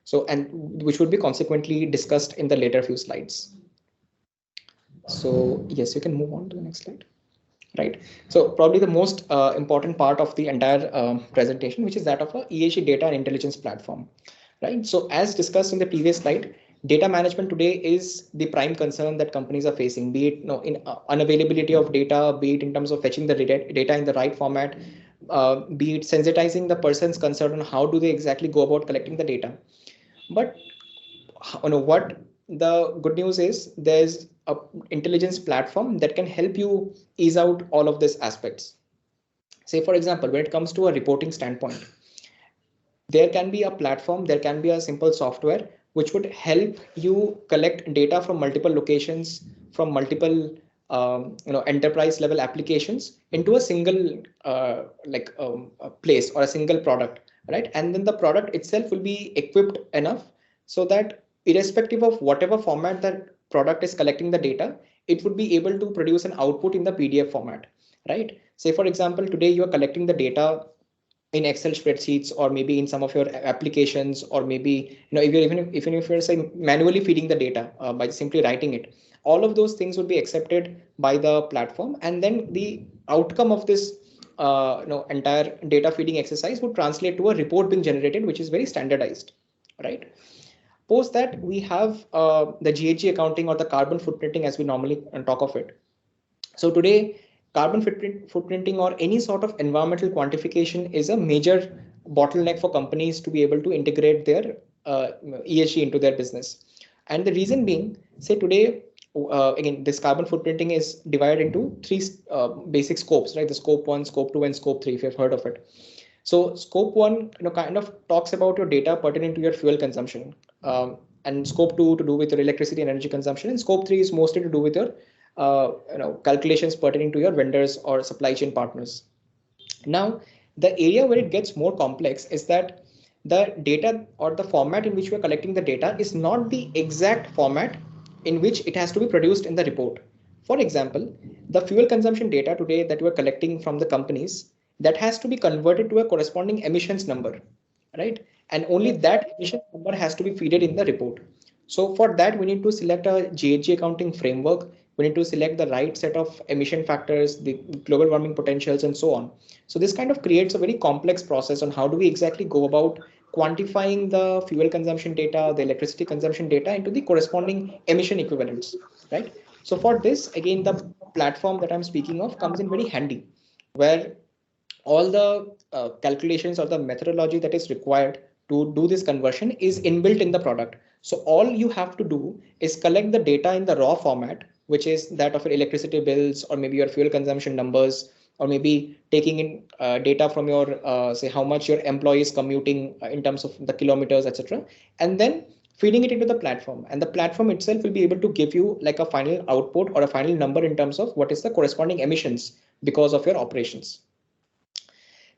So, and which would be consequently discussed in the later few slides. So yes, you can move on to the next slide. Right. So probably the most important part of the entire presentation, which is that of a ESG data and intelligence platform. Right. So as discussed in the previous slide, data management today is the prime concern that companies are facing, be it in unavailability of data, be it in terms of fetching the data in the right format, be it sensitizing the persons concerned on how do they exactly go about collecting the data. But what the good news is, there's a intelligence platform that can help you ease out all of these aspects. Say, for example, when it comes to a reporting standpoint, there can be a platform, there can be a simple software which would help you collect data from multiple locations, from multiple enterprise level applications into a single place or a single product, right? And then the product itself will be equipped enough so that irrespective of whatever format that product is collecting the data, it would be able to produce an output in the PDF format, right? Say, for example, today you are collecting the data in Excel spreadsheets, or maybe in some of your applications, or maybe if you're even if you're saying manually feeding the data by simply writing it, all of those things would be accepted by the platform, and then the outcome of this entire data feeding exercise would translate to a report being generated, which is very standardized, right? Post that, we have the GHG accounting, or the carbon footprinting as we normally talk of it. So today, carbon footprinting or any sort of environmental quantification is a major bottleneck for companies to be able to integrate their ESG into their business. And the reason being, say today, again, this carbon footprinting is divided into three basic scopes, right? The scope 1, scope 2, and scope 3, if you've heard of it. So scope 1, kind of talks about your data pertaining to your fuel consumption, and scope 2 to do with your electricity and energy consumption, and scope 3 is mostly to do with your calculations pertaining to your vendors or supply chain partners. Now, the area where it gets more complex is that the data or the format in which we are collecting the data is not the exact format in which it has to be produced in the report. For example, the fuel consumption data today that we are collecting from the companies, that has to be converted to a corresponding emissions number, right? And only that emission number has to be fed in the report. So for that, we need to select a GHG accounting framework. We need to select the right set of emission factors, the global warming potentials, and so on. So this kind of creates a very complex process on how do we exactly go about quantifying the fuel consumption data, the electricity consumption data into the corresponding emission equivalents, right? So for this, again, the platform that I'm speaking of comes in very handy, where all the calculations or the methodology that is required to do this conversion is inbuilt in the product. So all you have to do is collect the data in the raw format, which is that of your electricity bills, or maybe your fuel consumption numbers, or maybe taking in data from your say how much your employee is commuting in terms of the kilometers, etc., and then feeding it into the platform, and the platform itself will be able to give you like a final output or a final number in terms of what is the corresponding emissions because of your operations.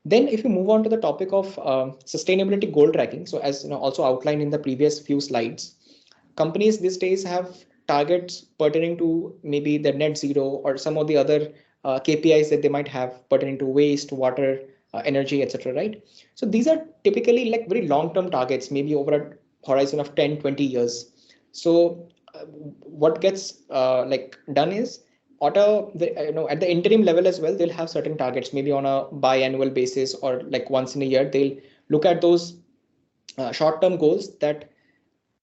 Then if you move on to the topic of sustainability goal tracking, so as also outlined in the previous few slides, companies these days have targets pertaining to maybe the net zero or some of the other KPIs that they might have pertaining to waste, water, energy, etc., right? So these are typically like very long-term targets, maybe over a horizon of 10, 20 years. So what gets like done is at the interim level as well, they'll have certain targets, maybe on a biannual basis or like once in a year. They'll look at those short-term goals that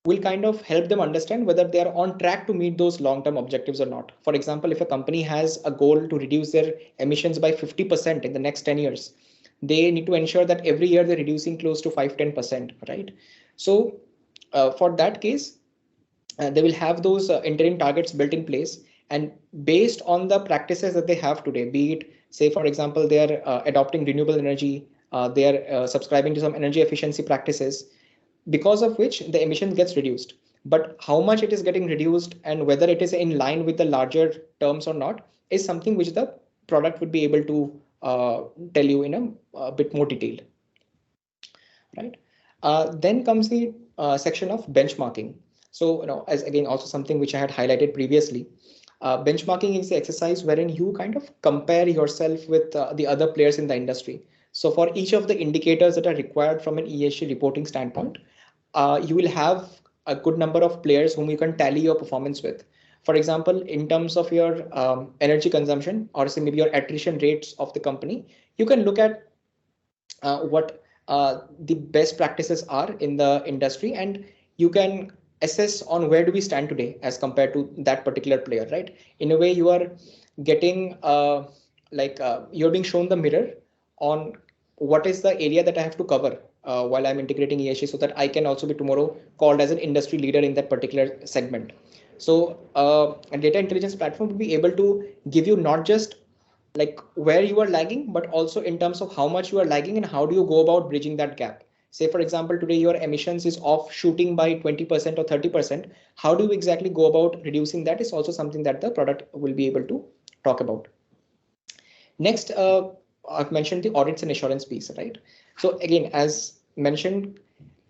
will kind of help them understand whether they are on track to meet those long-term objectives or not. For example, if a company has a goal to reduce their emissions by 50% in the next 10 years, they need to ensure that every year they're reducing close to 5-10%, right? So for that case, they will have those interim targets built in place, and based on the practices that they have today, be it, say, for example, they are adopting renewable energy, they are subscribing to some energy efficiency practices, because of which the emission gets reduced. But how much it is getting reduced and whether it is in line with the larger terms or not is something which the product would be able to tell you in a bit more detail, right? Then comes the section of benchmarking. So, as again, also something which I had highlighted previously, benchmarking is the exercise wherein you kind of compare yourself with the other players in the industry. So for each of the indicators that are required from an ESG reporting standpoint, you will have a good number of players whom you can tally your performance with. For example, in terms of your energy consumption, or say maybe your attrition rates of the company, you can look at what the best practices are in the industry, and you can assess on where do we stand today as compared to that particular player, right? In a way, you are getting you're being shown the mirror on what is the area that I have to cover while I'm integrating ESG, so that I can also be tomorrow called as an industry leader in that particular segment. So a data intelligence platform will be able to give you not just like where you are lagging, but also in terms of how much you are lagging and how do you go about bridging that gap. Say, for example, today your emissions is off shooting by 20% or 30%. How do you exactly go about reducing that is also something that the product will be able to talk about. Next, I've mentioned the audits and assurance piece, right? So again, as mentioned,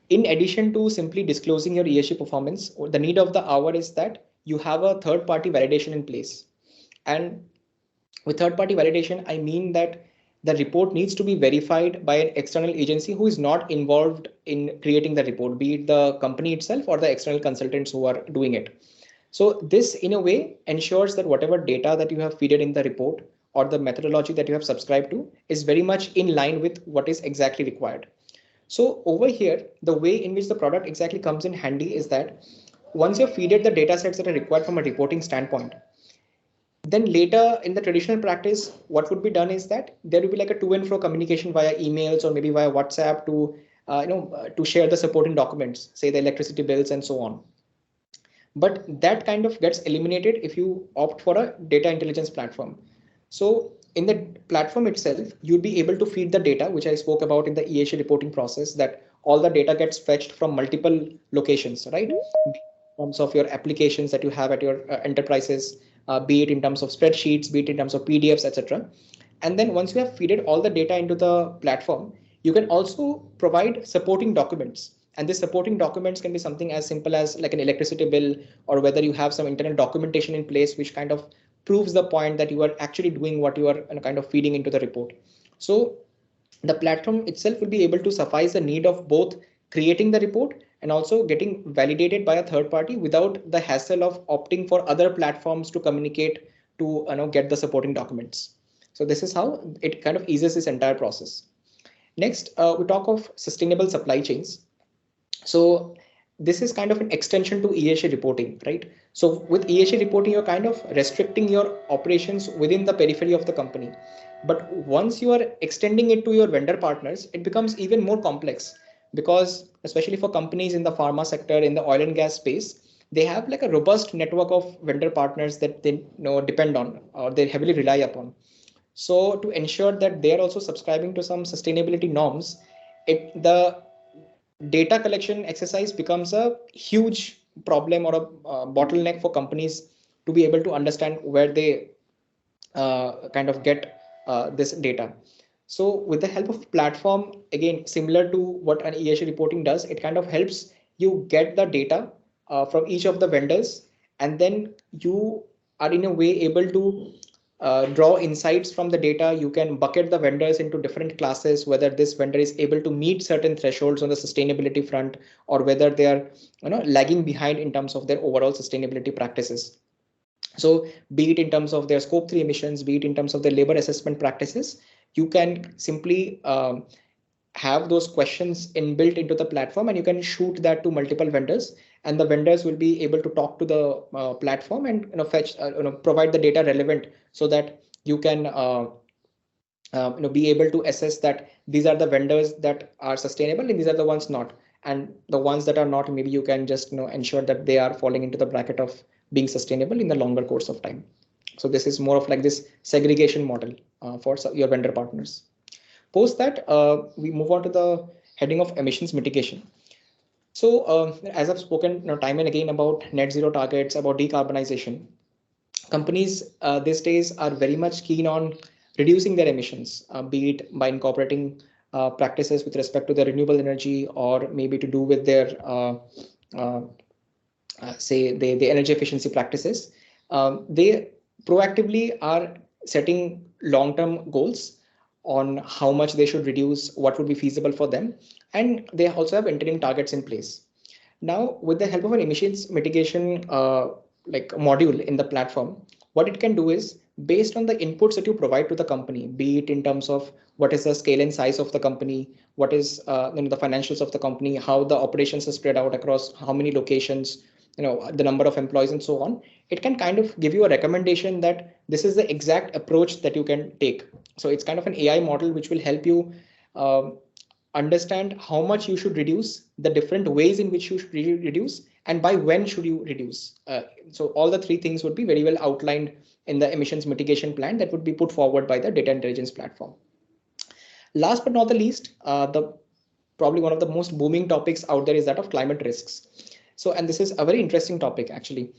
in addition to simply disclosing your ESG performance, the need of the hour is that you have a third-party validation in place. And with third-party validation, I mean that the report needs to be verified by an external agency who is not involved in creating the report, be it the company itself or the external consultants who are doing it. So this, in a way, ensures that whatever data that you have fed in the report or the methodology that you have subscribed to is very much in line with what is exactly required. So over here, the way in which the product exactly comes in handy is that once you've fed the data sets that are required from a reporting standpoint, then later in the traditional practice, what would be done is that there will be like a to and fro communication via emails or maybe via WhatsApp to share the supporting documents, say the electricity bills and so on. But that kind of gets eliminated if you opt for a data intelligence platform. So in the platform itself, you'd be able to feed the data, which I spoke about in the ESG reporting process, that all the data gets fetched from multiple locations, right? In terms of your applications that you have at your enterprises, be it in terms of spreadsheets, be it in terms of PDFs, etc. And then once you have fed all the data into the platform, you can also provide supporting documents. And these supporting documents can be something as simple as like an electricity bill, or whether you have some internal documentation in place, which kind of proves the point that you are actually doing what you are kind of feeding into the report. So the platform itself will be able to suffice the need of both creating the report and also getting validated by a third party without the hassle of opting for other platforms to communicate to get the supporting documents. So this is how it kind of eases this entire process. Next, we talk of sustainable supply chains. So this is kind of an extension to ESG reporting, right? So with ESG reporting, you're kind of restricting your operations within the periphery of the company. But once you are extending it to your vendor partners, it becomes even more complex, because especially for companies in the pharma sector, in the oil and gas space, they have like a robust network of vendor partners that they depend on or they heavily rely upon. So to ensure that they are also subscribing to some sustainability norms, the data collection exercise becomes a huge problem or a bottleneck for companies to be able to understand where they kind of get this data. So with the help of platform, again, similar to what an ESG reporting does, it kind of helps you get the data from each of the vendors, and then you are in a way able to draw insights from the data. You can bucket the vendors into different classes, whether this vendor is able to meet certain thresholds on the sustainability front, or whether they are lagging behind in terms of their overall sustainability practices. So be it in terms of their scope 3 emissions, be it in terms of their labor assessment practices, you can simply have those questions inbuilt into the platform, and you can shoot that to multiple vendors, and the vendors will be able to talk to the platform and fetch provide the data relevant, so that you can be able to assess that these are the vendors that are sustainable and these are the ones not, and the ones that are not, maybe you can just ensure that they are falling into the bracket of being sustainable in the longer course of time. So this is more of like this segregation model for your vendor partners. Post that, we move on to the heading of emissions mitigation. So as I've spoken time and again about net zero targets, about decarbonization, companies these days are very much keen on reducing their emissions, be it by incorporating practices with respect to the renewable energy, or maybe to do with their uh, say the energy efficiency practices. They proactively are setting long-term goals on how much they should reduce, what would be feasible for them, and they also have interim targets in place. Now, with the help of an emissions mitigation like module in the platform, what it can do is, based on the inputs that you provide to the company, be it in terms of what is the scale and size of the company, what is the financials of the company, how the operations are spread out across how many locations, the number of employees and so on, it can kind of give you a recommendation that this is the exact approach that you can take. So it's kind of an AI model which will help you understand how much you should reduce, the different ways in which you should reduce, and by when should you reduce. So all the three things would be very well outlined in the emissions mitigation plan that would be put forward by the data intelligence platform. Last but not the least, the probably one of the most booming topics out there is that of climate risks. So, and this is a very interesting topic actually.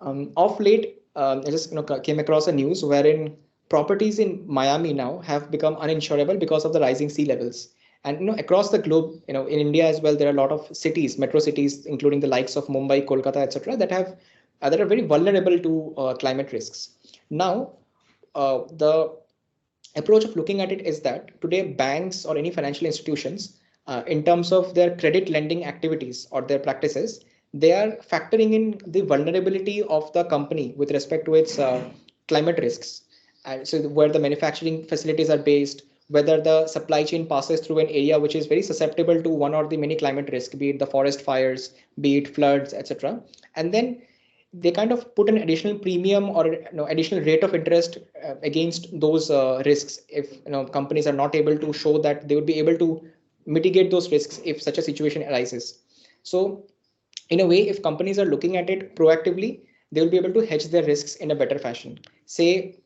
Of late, I just came across a news wherein properties in Miami now have become uninsurable because of the rising sea levels. And across the globe, in India as well, there are a lot of cities, metro cities, including the likes of Mumbai, Kolkata, etc., that are very vulnerable to climate risks. Now, the approach of looking at it is that today banks or any financial institutions, in terms of their credit lending activities or their practices, they are factoring in the vulnerability of the company with respect to its climate risks. And so where the manufacturing facilities are based, whether the supply chain passes through an area which is very susceptible to one or the many climate risks, be it the forest fires, be it floods, etc. And then they kind of put an additional premium or additional rate of interest against those risks if companies are not able to show that they would be able to mitigate those risks if such a situation arises. So in a way, if companies are looking at it proactively, they will be able to hedge their risks in a better fashion. Say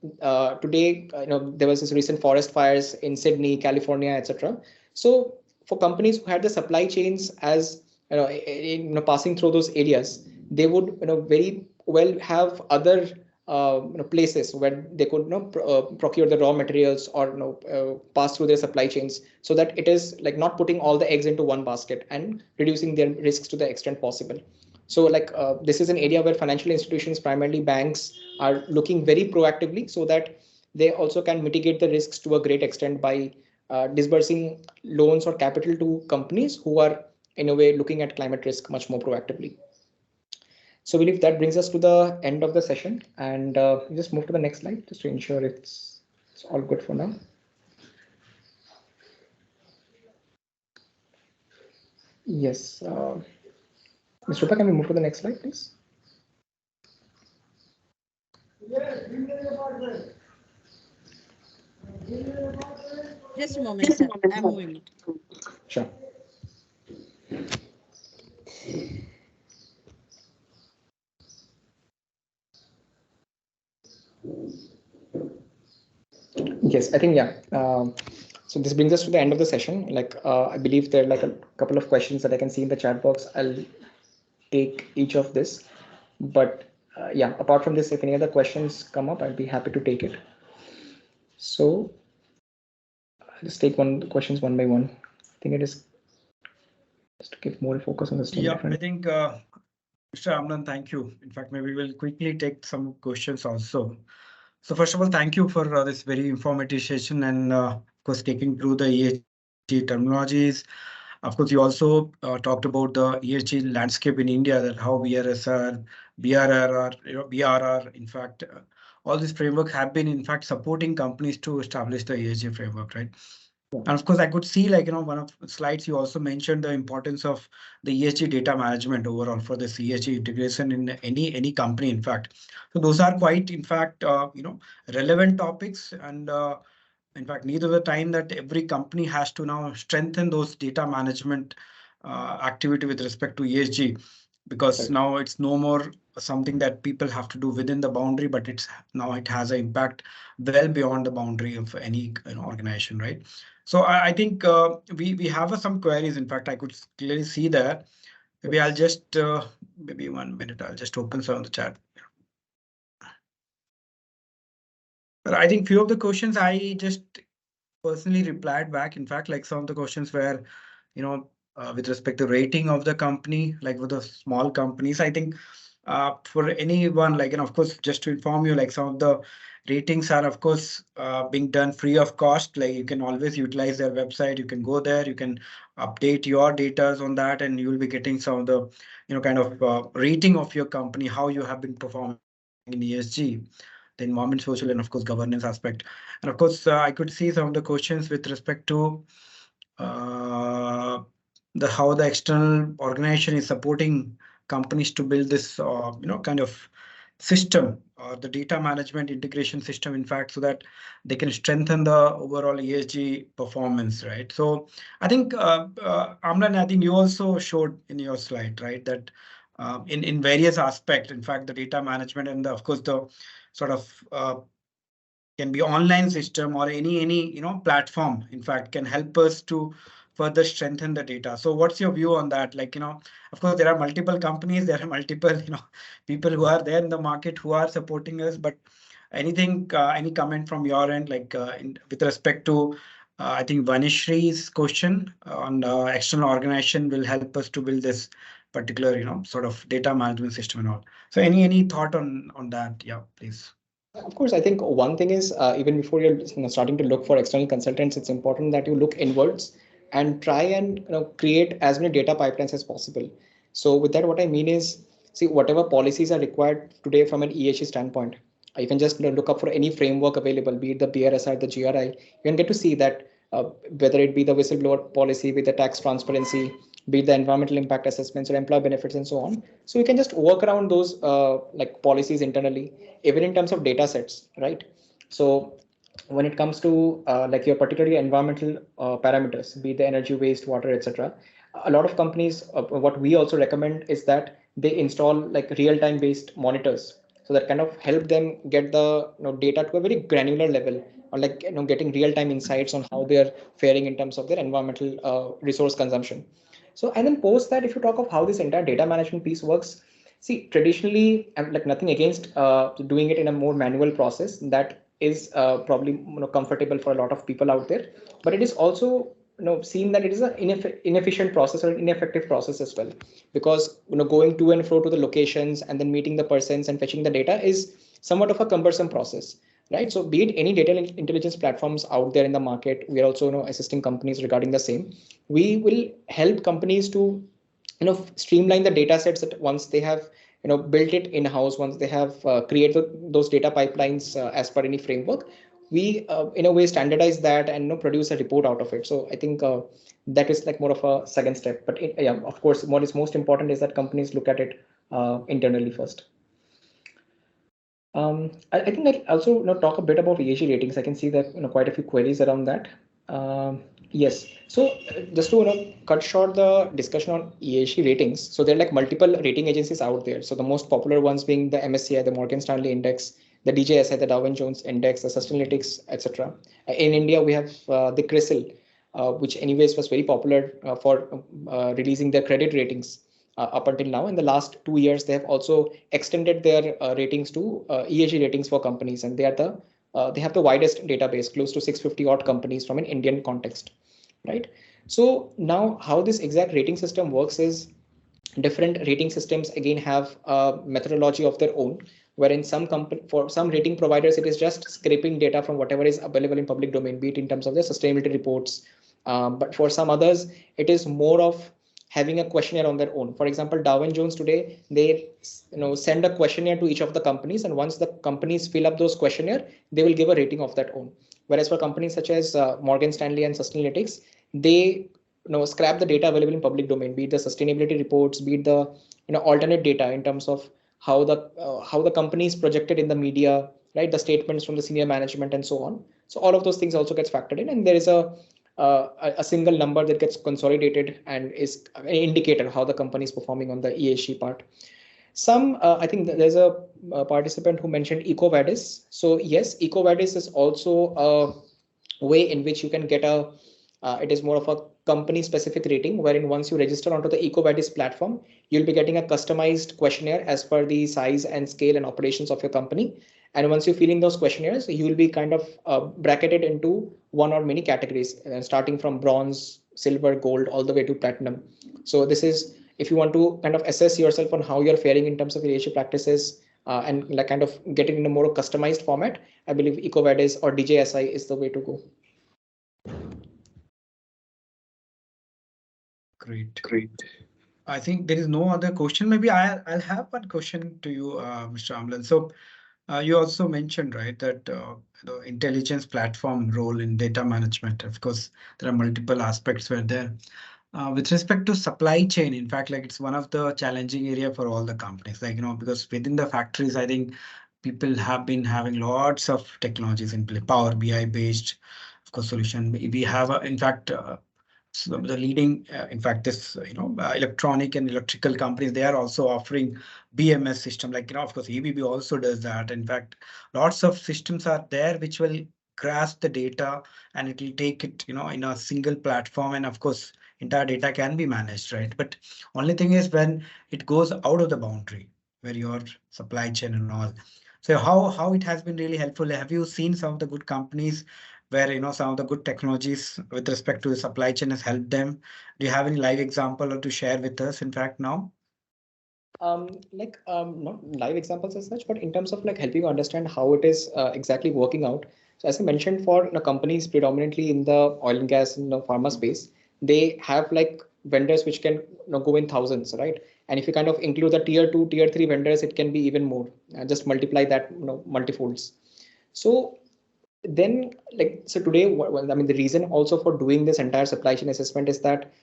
today, there was this recent forest fires in Sydney, California, etc. So for companies who had the supply chains as passing through those areas, they would very well have other places where they could procure the raw materials or pass through their supply chains, so that it is like not putting all the eggs into one basket and reducing their risks to the extent possible. So this is an area where financial institutions, primarily banks, are looking very proactively, so that they also can mitigate the risks to a great extent by disbursing loans or capital to companies who are in a way looking at climate risk much more proactively. So I believe that brings us to the end of the session, and just move to the next slide just to ensure it's all good for now. Yes, Ms. Rupa, can we move to the next slide, please? Just a moment, sir. I'm moving it. Sure. Yes, I think, yeah. So this brings us to the end of the session. I believe there are a couple of questions that I can see in the chat box. I'll take each of this. But yeah, apart from this, if any other questions come up, I'd be happy to take it. So I'll just take questions one by one. I think it is just to give more focus on the same. Yeah, I think Mr. Amlan, thank you. In fact, maybe we'll quickly take some questions also. So first of all, thank you for this very informative session and of course taking through the ESG terminologies Of course, you also talked about the ESG landscape in India, that how VRSR, BRR, BRR, in fact, all these framework have been, in fact, supporting companies to establish the ESG framework, right? And of course, I could see, like, one of the slides, you also mentioned the importance of the ESG data management overall for this ESG integration in any company, in fact. So those are quite, in fact, relevant topics. And in fact, neither the time that every company has to now strengthen those data management activity with respect to ESG, because now it's no more something that people have to do within the boundary, but it has an impact well beyond the boundary of any organization, right? So I think we have some queries. In fact, I could clearly see that. Maybe I'll just maybe 1 minute. I'll just open some of the chat. But I think few of the questions I just personally replied back. In fact, like some of the questions were, with respect to rating of the company, like with the small companies, I think for anyone, like, and of course, just to inform you, like some of the ratings are, of course, being done free of cost. Like you can always utilize their website. You can go there, you can update your data on that, and you will be getting some of the, kind of rating of your company, how you have been performing in ESG, the environment, social, and of course, governance aspect. And of course, I could see some of the questions with respect to how the external organization is supporting companies to build this, kind of system or the data management integration system, in fact, so that they can strengthen the overall ESG performance, right? So I think, Amlan, I think you also showed in your slide, right, that in various aspects, in fact, the data management and of course, the sort of can be online system or any platform, in fact, can help us to further strengthen the data. So what's your view on that? Like, of course, there are multiple companies, there are multiple, people who are there in the market who are supporting us, but anything, any comment from your end, like with respect to, I think Vanishri's question on external organization will help us to build this particular, sort of data management system and all. So any thought on that? Yeah, please. Of course, I think one thing is even before you're starting to look for external consultants, it's important that you look inwards and try and create as many data pipelines as possible. So with that, what I mean is, see, whatever policies are required today from an ESG standpoint, you can just look up for any framework available, be it the BRSR, the GRI. You can get to see that whether it be the whistleblower policy, with the tax transparency, be it the environmental impact assessments or employee benefits and so on. So you can just work around those like policies internally, even in terms of data sets, right? So when it comes to like your particularly environmental parameters, be it the energy, waste, water, etc., a lot of companies, what we also recommend is that they install like real-time based monitors, so that kind of help them get the data to a very granular level, or like getting real-time insights on how they're faring in terms of their environmental resource consumption. So, and then post that, if you talk of how this entire data management piece works, see, traditionally, I'm like nothing against doing it in a more manual process. That is probably comfortable for a lot of people out there, but it is also seen that it is an inefficient process or an ineffective process as well, because going to and fro to the locations and then meeting the persons and fetching the data is somewhat of a cumbersome process, right? So be it any data intelligence platforms out there in the market, we are also assisting companies regarding the same. We will help companies to streamline the data sets that once they have built it in-house, once they have created those data pipelines as per any framework, we in a way standardize that and produce a report out of it. So I think that is like more of a second step, but yeah, of course, what is most important is that companies look at it internally first. I think I'll also talk a bit about ESG ratings. I can see that quite a few queries around that. Yes, so just to cut short the discussion on ESG ratings, so there are like multiple rating agencies out there. So the most popular ones being the MSCI, the Morgan Stanley Index, the DJSI, the Dow Jones Index, the Sustainalytics, etc. In India, we have the CRISIL, which anyways was very popular for releasing their credit ratings. Up until now, in the last 2 years, they have also extended their ratings to ESG ratings for companies, and they have the widest database, close to 650 odd companies from an Indian context, right? So now, how this exact rating system works is different rating systems again have a methodology of their own, wherein for some rating providers, it is just scraping data from whatever is available in public domain, be it in terms of their sustainability reports, But for some others, it is more of having a questionnaire on their own. For example, Dow and Jones today, they send a questionnaire to each of the companies, and once the companies fill up those questionnaire, they will give a rating of that own. Whereas for companies such as Morgan Stanley and Sustainalytics, they scrap the data available in public domain, be it the sustainability reports, be it the alternate data in terms of how the company is projected in the media, right? The statements from the senior management and so on. So all of those things also gets factored in, and there is a single number that gets consolidated and is an indicator how the company is performing on the ESG part. I think there's a participant who mentioned EcoVadis. So yes, EcoVadis is also a way in which you can get it is more of a company specific rating, wherein once you register onto the EcoVadis platform, you'll be getting a customized questionnaire as per the size and scale and operations of your company. And once you fill in those questionnaires, you will be kind of bracketed into one or many categories, starting from bronze, silver, gold, all the way to platinum. So this is if you want to kind of assess yourself on how you're faring in terms of leadership practices and like kind of get it in a more customized format. I believe EcoVadis or DJSI is the way to go. Great. I think there is no other question. Maybe I'll have one question to you, Mr. Amlan. So you also mentioned, right, that the intelligence platform role in data management. Of course, there are multiple aspects where there. With respect to supply chain, in fact, like it's one of the challenging area for all the companies, like, because within the factories, I think people have been having lots of technologies in play, Power BI based, of course, solution. We have, in fact, so the leading, in fact, this, electronic and electrical companies, they are also offering BMS system, like, of course, EBB also does that. In fact, lots of systems are there which will grasp the data and it will take it, in a single platform. And of course, entire data can be managed, right? But only thing is when it goes out of the boundary where your supply chain and all. So how it has been really helpful. Have you seen some of the good companies where some of the good technologies with respect to the supply chain has helped them? Do you have any live example or to share with us, in fact, now? Not live examples as such, but in terms of like helping you understand how it is exactly working out. So as I mentioned, for companies predominantly in the oil and gas and pharma space, they have like vendors which can go in thousands, right? And if you kind of include the tier 2, tier 3 vendors, it can be even more. Just multiply that multifolds. So then so today, I mean, the reason also for doing this entire supply chain assessment is that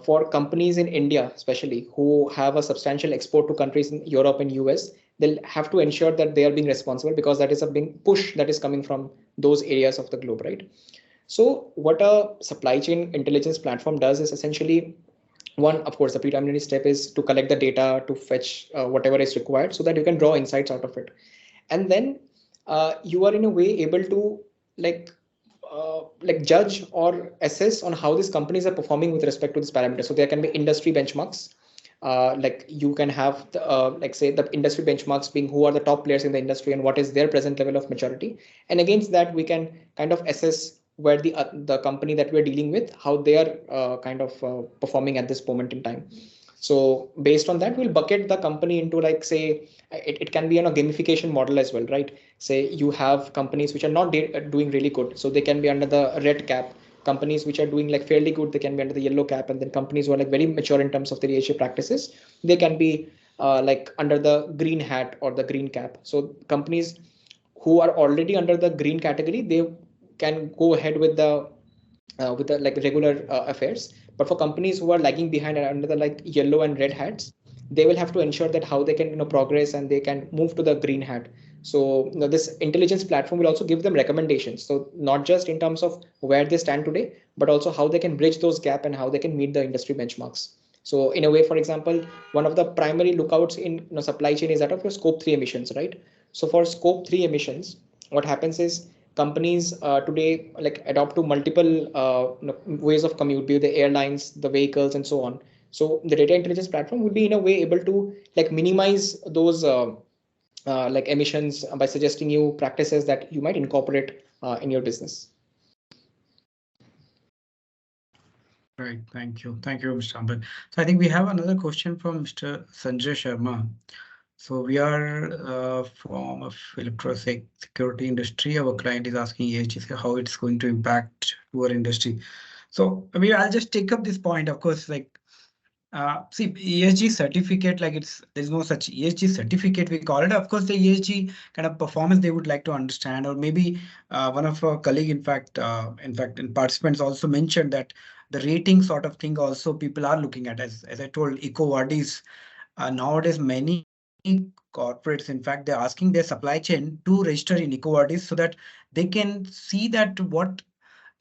for companies in India, especially who have a substantial export to countries in Europe and US, they'll have to ensure that they are being responsible because that is a big push that is coming from those areas of the globe, right? So what a supply chain intelligence platform does is essentially, one, of course, the predominant step is to collect the data, to fetch whatever is required so that you can draw insights out of it. And then you are in a way able to judge or assess on how these companies are performing with respect to this parameter. So there can be industry benchmarks. Like you can have say the industry benchmarks being who are the top players in the industry and what is their present level of maturity. And against that, we can kind of assess where the company that we're dealing with, how they are performing at this moment in time. So based on that, we'll bucket the company into say it can be on a gamification model as well, right? Say you have companies which are not doing really good, so they can be under the red cap. Companies which are doing fairly good, they can be under the yellow cap, and then companies who are very mature in terms of their ESG practices, they can be under the green hat or the green cap. So companies who are already under the green category, they can go ahead with the regular affairs. But for companies who are lagging behind and under the yellow and red hats, they will have to ensure that how they can progress and they can move to the green hat. So this intelligence platform will also give them recommendations. So not just in terms of where they stand today, but also how they can bridge those gaps and how they can meet the industry benchmarks. So in a way, for example, one of the primary lookouts in supply chain is that of your scope 3 emissions, right? So for scope 3 emissions, what happens is companies today adopt to multiple ways of commute, be it the airlines, the vehicles, and so on. So the data intelligence platform would be in a way able to minimize those emissions by suggesting you practices that you might incorporate in your business. Right. Thank you, Mr. Amlan. So I think we have another question from Mr. Sanjay Sharma. So we are from electronic security industry. Our client is asking ESG how it's going to impact our industry. So maybe I'll just take up this point. Of course, like see ESG certificate, like there's no such ESG certificate we call it. Of course, the ESG kind of performance they would like to understand, or maybe one of our colleague, in fact, and participants also mentioned that the rating sort of thing also people are looking at. As I told, EcoVadis nowadays many corporates, in fact, they're asking their supply chain to register in EcoVadis so that they can see that what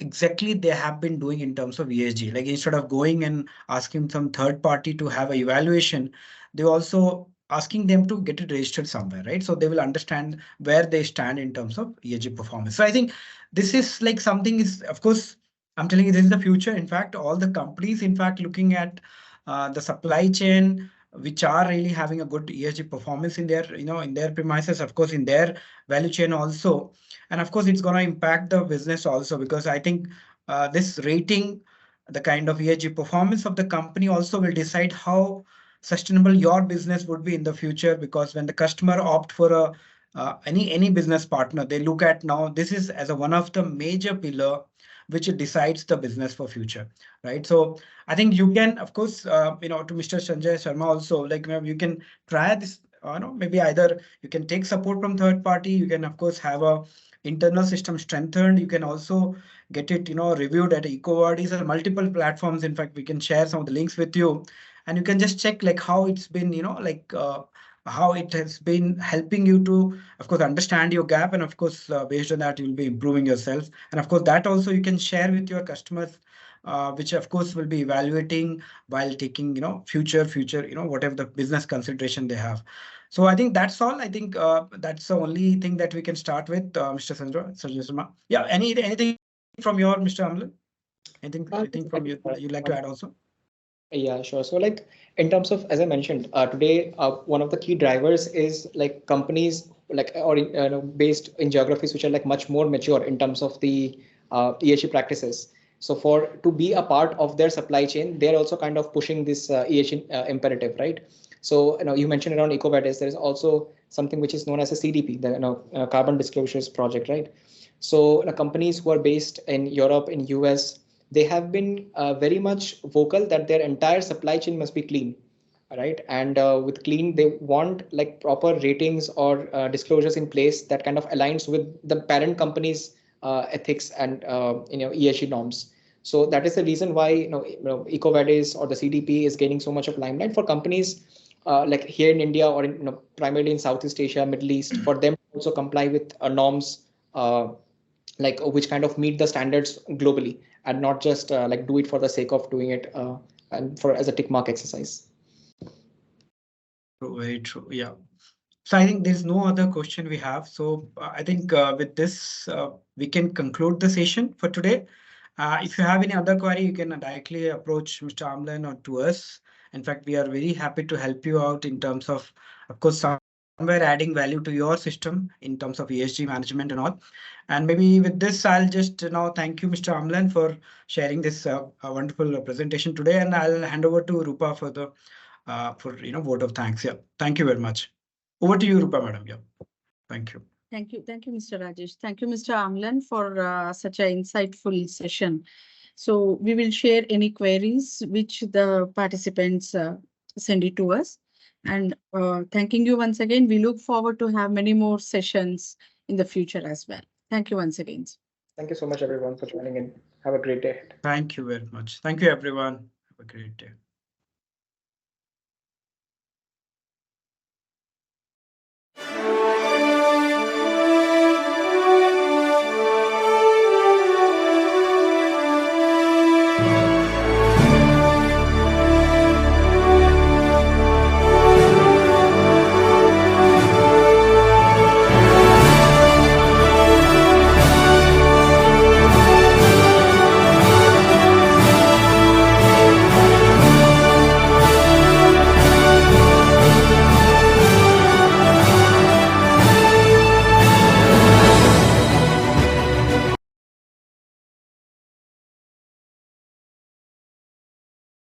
exactly they have been doing in terms of ESG. Like instead of going and asking some third party to have an evaluation, they also asking them to get it registered somewhere, right? So they will understand where they stand in terms of ESG performance. So I think this is like something is, of course, I'm telling you, this is the future. In fact, all the companies, in fact, looking at the supply chain, which are really having a good ESG performance in their, in their premises, of course, in their value chain also. And of course, it's going to impact the business also, because I think this rating, the kind of ESG performance of the company also will decide how sustainable your business would be in the future. Because when the customer opt for a any business partner, they look at now this is as a one of the major pillar which decides the business for future, right? So I think you can, of course, to Mr. Sanjay Sharma also, like you can try this. Maybe either you can take support from third party. You can, of course, have a internal system strengthened. You can also get it, reviewed at EcoVadis or multiple platforms. In fact, we can share some of the links with you, and you can just check like how it's been, how it has been helping you to, of course, understand your gap, and of course, based on that, you'll be improving yourself. And of course, that also you can share with your customers, which of course will be evaluating while taking, future, whatever the business consideration they have. So I think that's all. I think that's the only thing that we can start with, Mr. Sanjay Sharma. Yeah, anything from your Mr. Amlan? Anything from you you'd like to add also? Yeah, sure. So like in terms of, as I mentioned, today, one of the key drivers is like companies like based in geographies which are like much more mature in terms of the ESG practices. So to be a part of their supply chain, they're also kind of pushing this ESG imperative, right? So you mentioned around EcoVadis, there is also something which is known as a CDP, the Carbon Disclosures Project, right? So companies who are based in Europe, in US, they have been very much vocal that their entire supply chain must be clean, right? And with clean, they want like proper ratings or disclosures in place that kind of aligns with the parent company's ethics and ESG norms. So that is the reason why EcoVadis or the CDP is gaining so much of limelight for companies like here in India or primarily in Southeast Asia, Middle East, for them to also comply with norms like which kind of meet the standards globally, and not just like do it for the sake of doing it and for as a tick mark exercise. Very true. Yeah. So I think there's no other question we have. So I think with this, we can conclude the session for today. If you have any other query, you can directly approach Mr. Amlan or to us. In fact, we are very happy to help you out in terms of course, somewhere adding value to your system in terms of ESG management and all. And maybe with this, I'll just now thank you, Mr. Amlan, for sharing this wonderful presentation today. And I'll hand over to Rupa for the vote of thanks. Yeah, thank you very much. Over to you, Rupa, madam. Yeah, thank you. Thank you, Mr. Rajesh. Thank you, Mr. Amlan, for such an insightful session. So we will share any queries which the participants send it to us. And thanking you once again. We look forward to have many more sessions in the future as well. Thank you once again. Thank you so much, everyone, for joining in. Have a great day. Thank you very much. Thank you, everyone. Have a great day.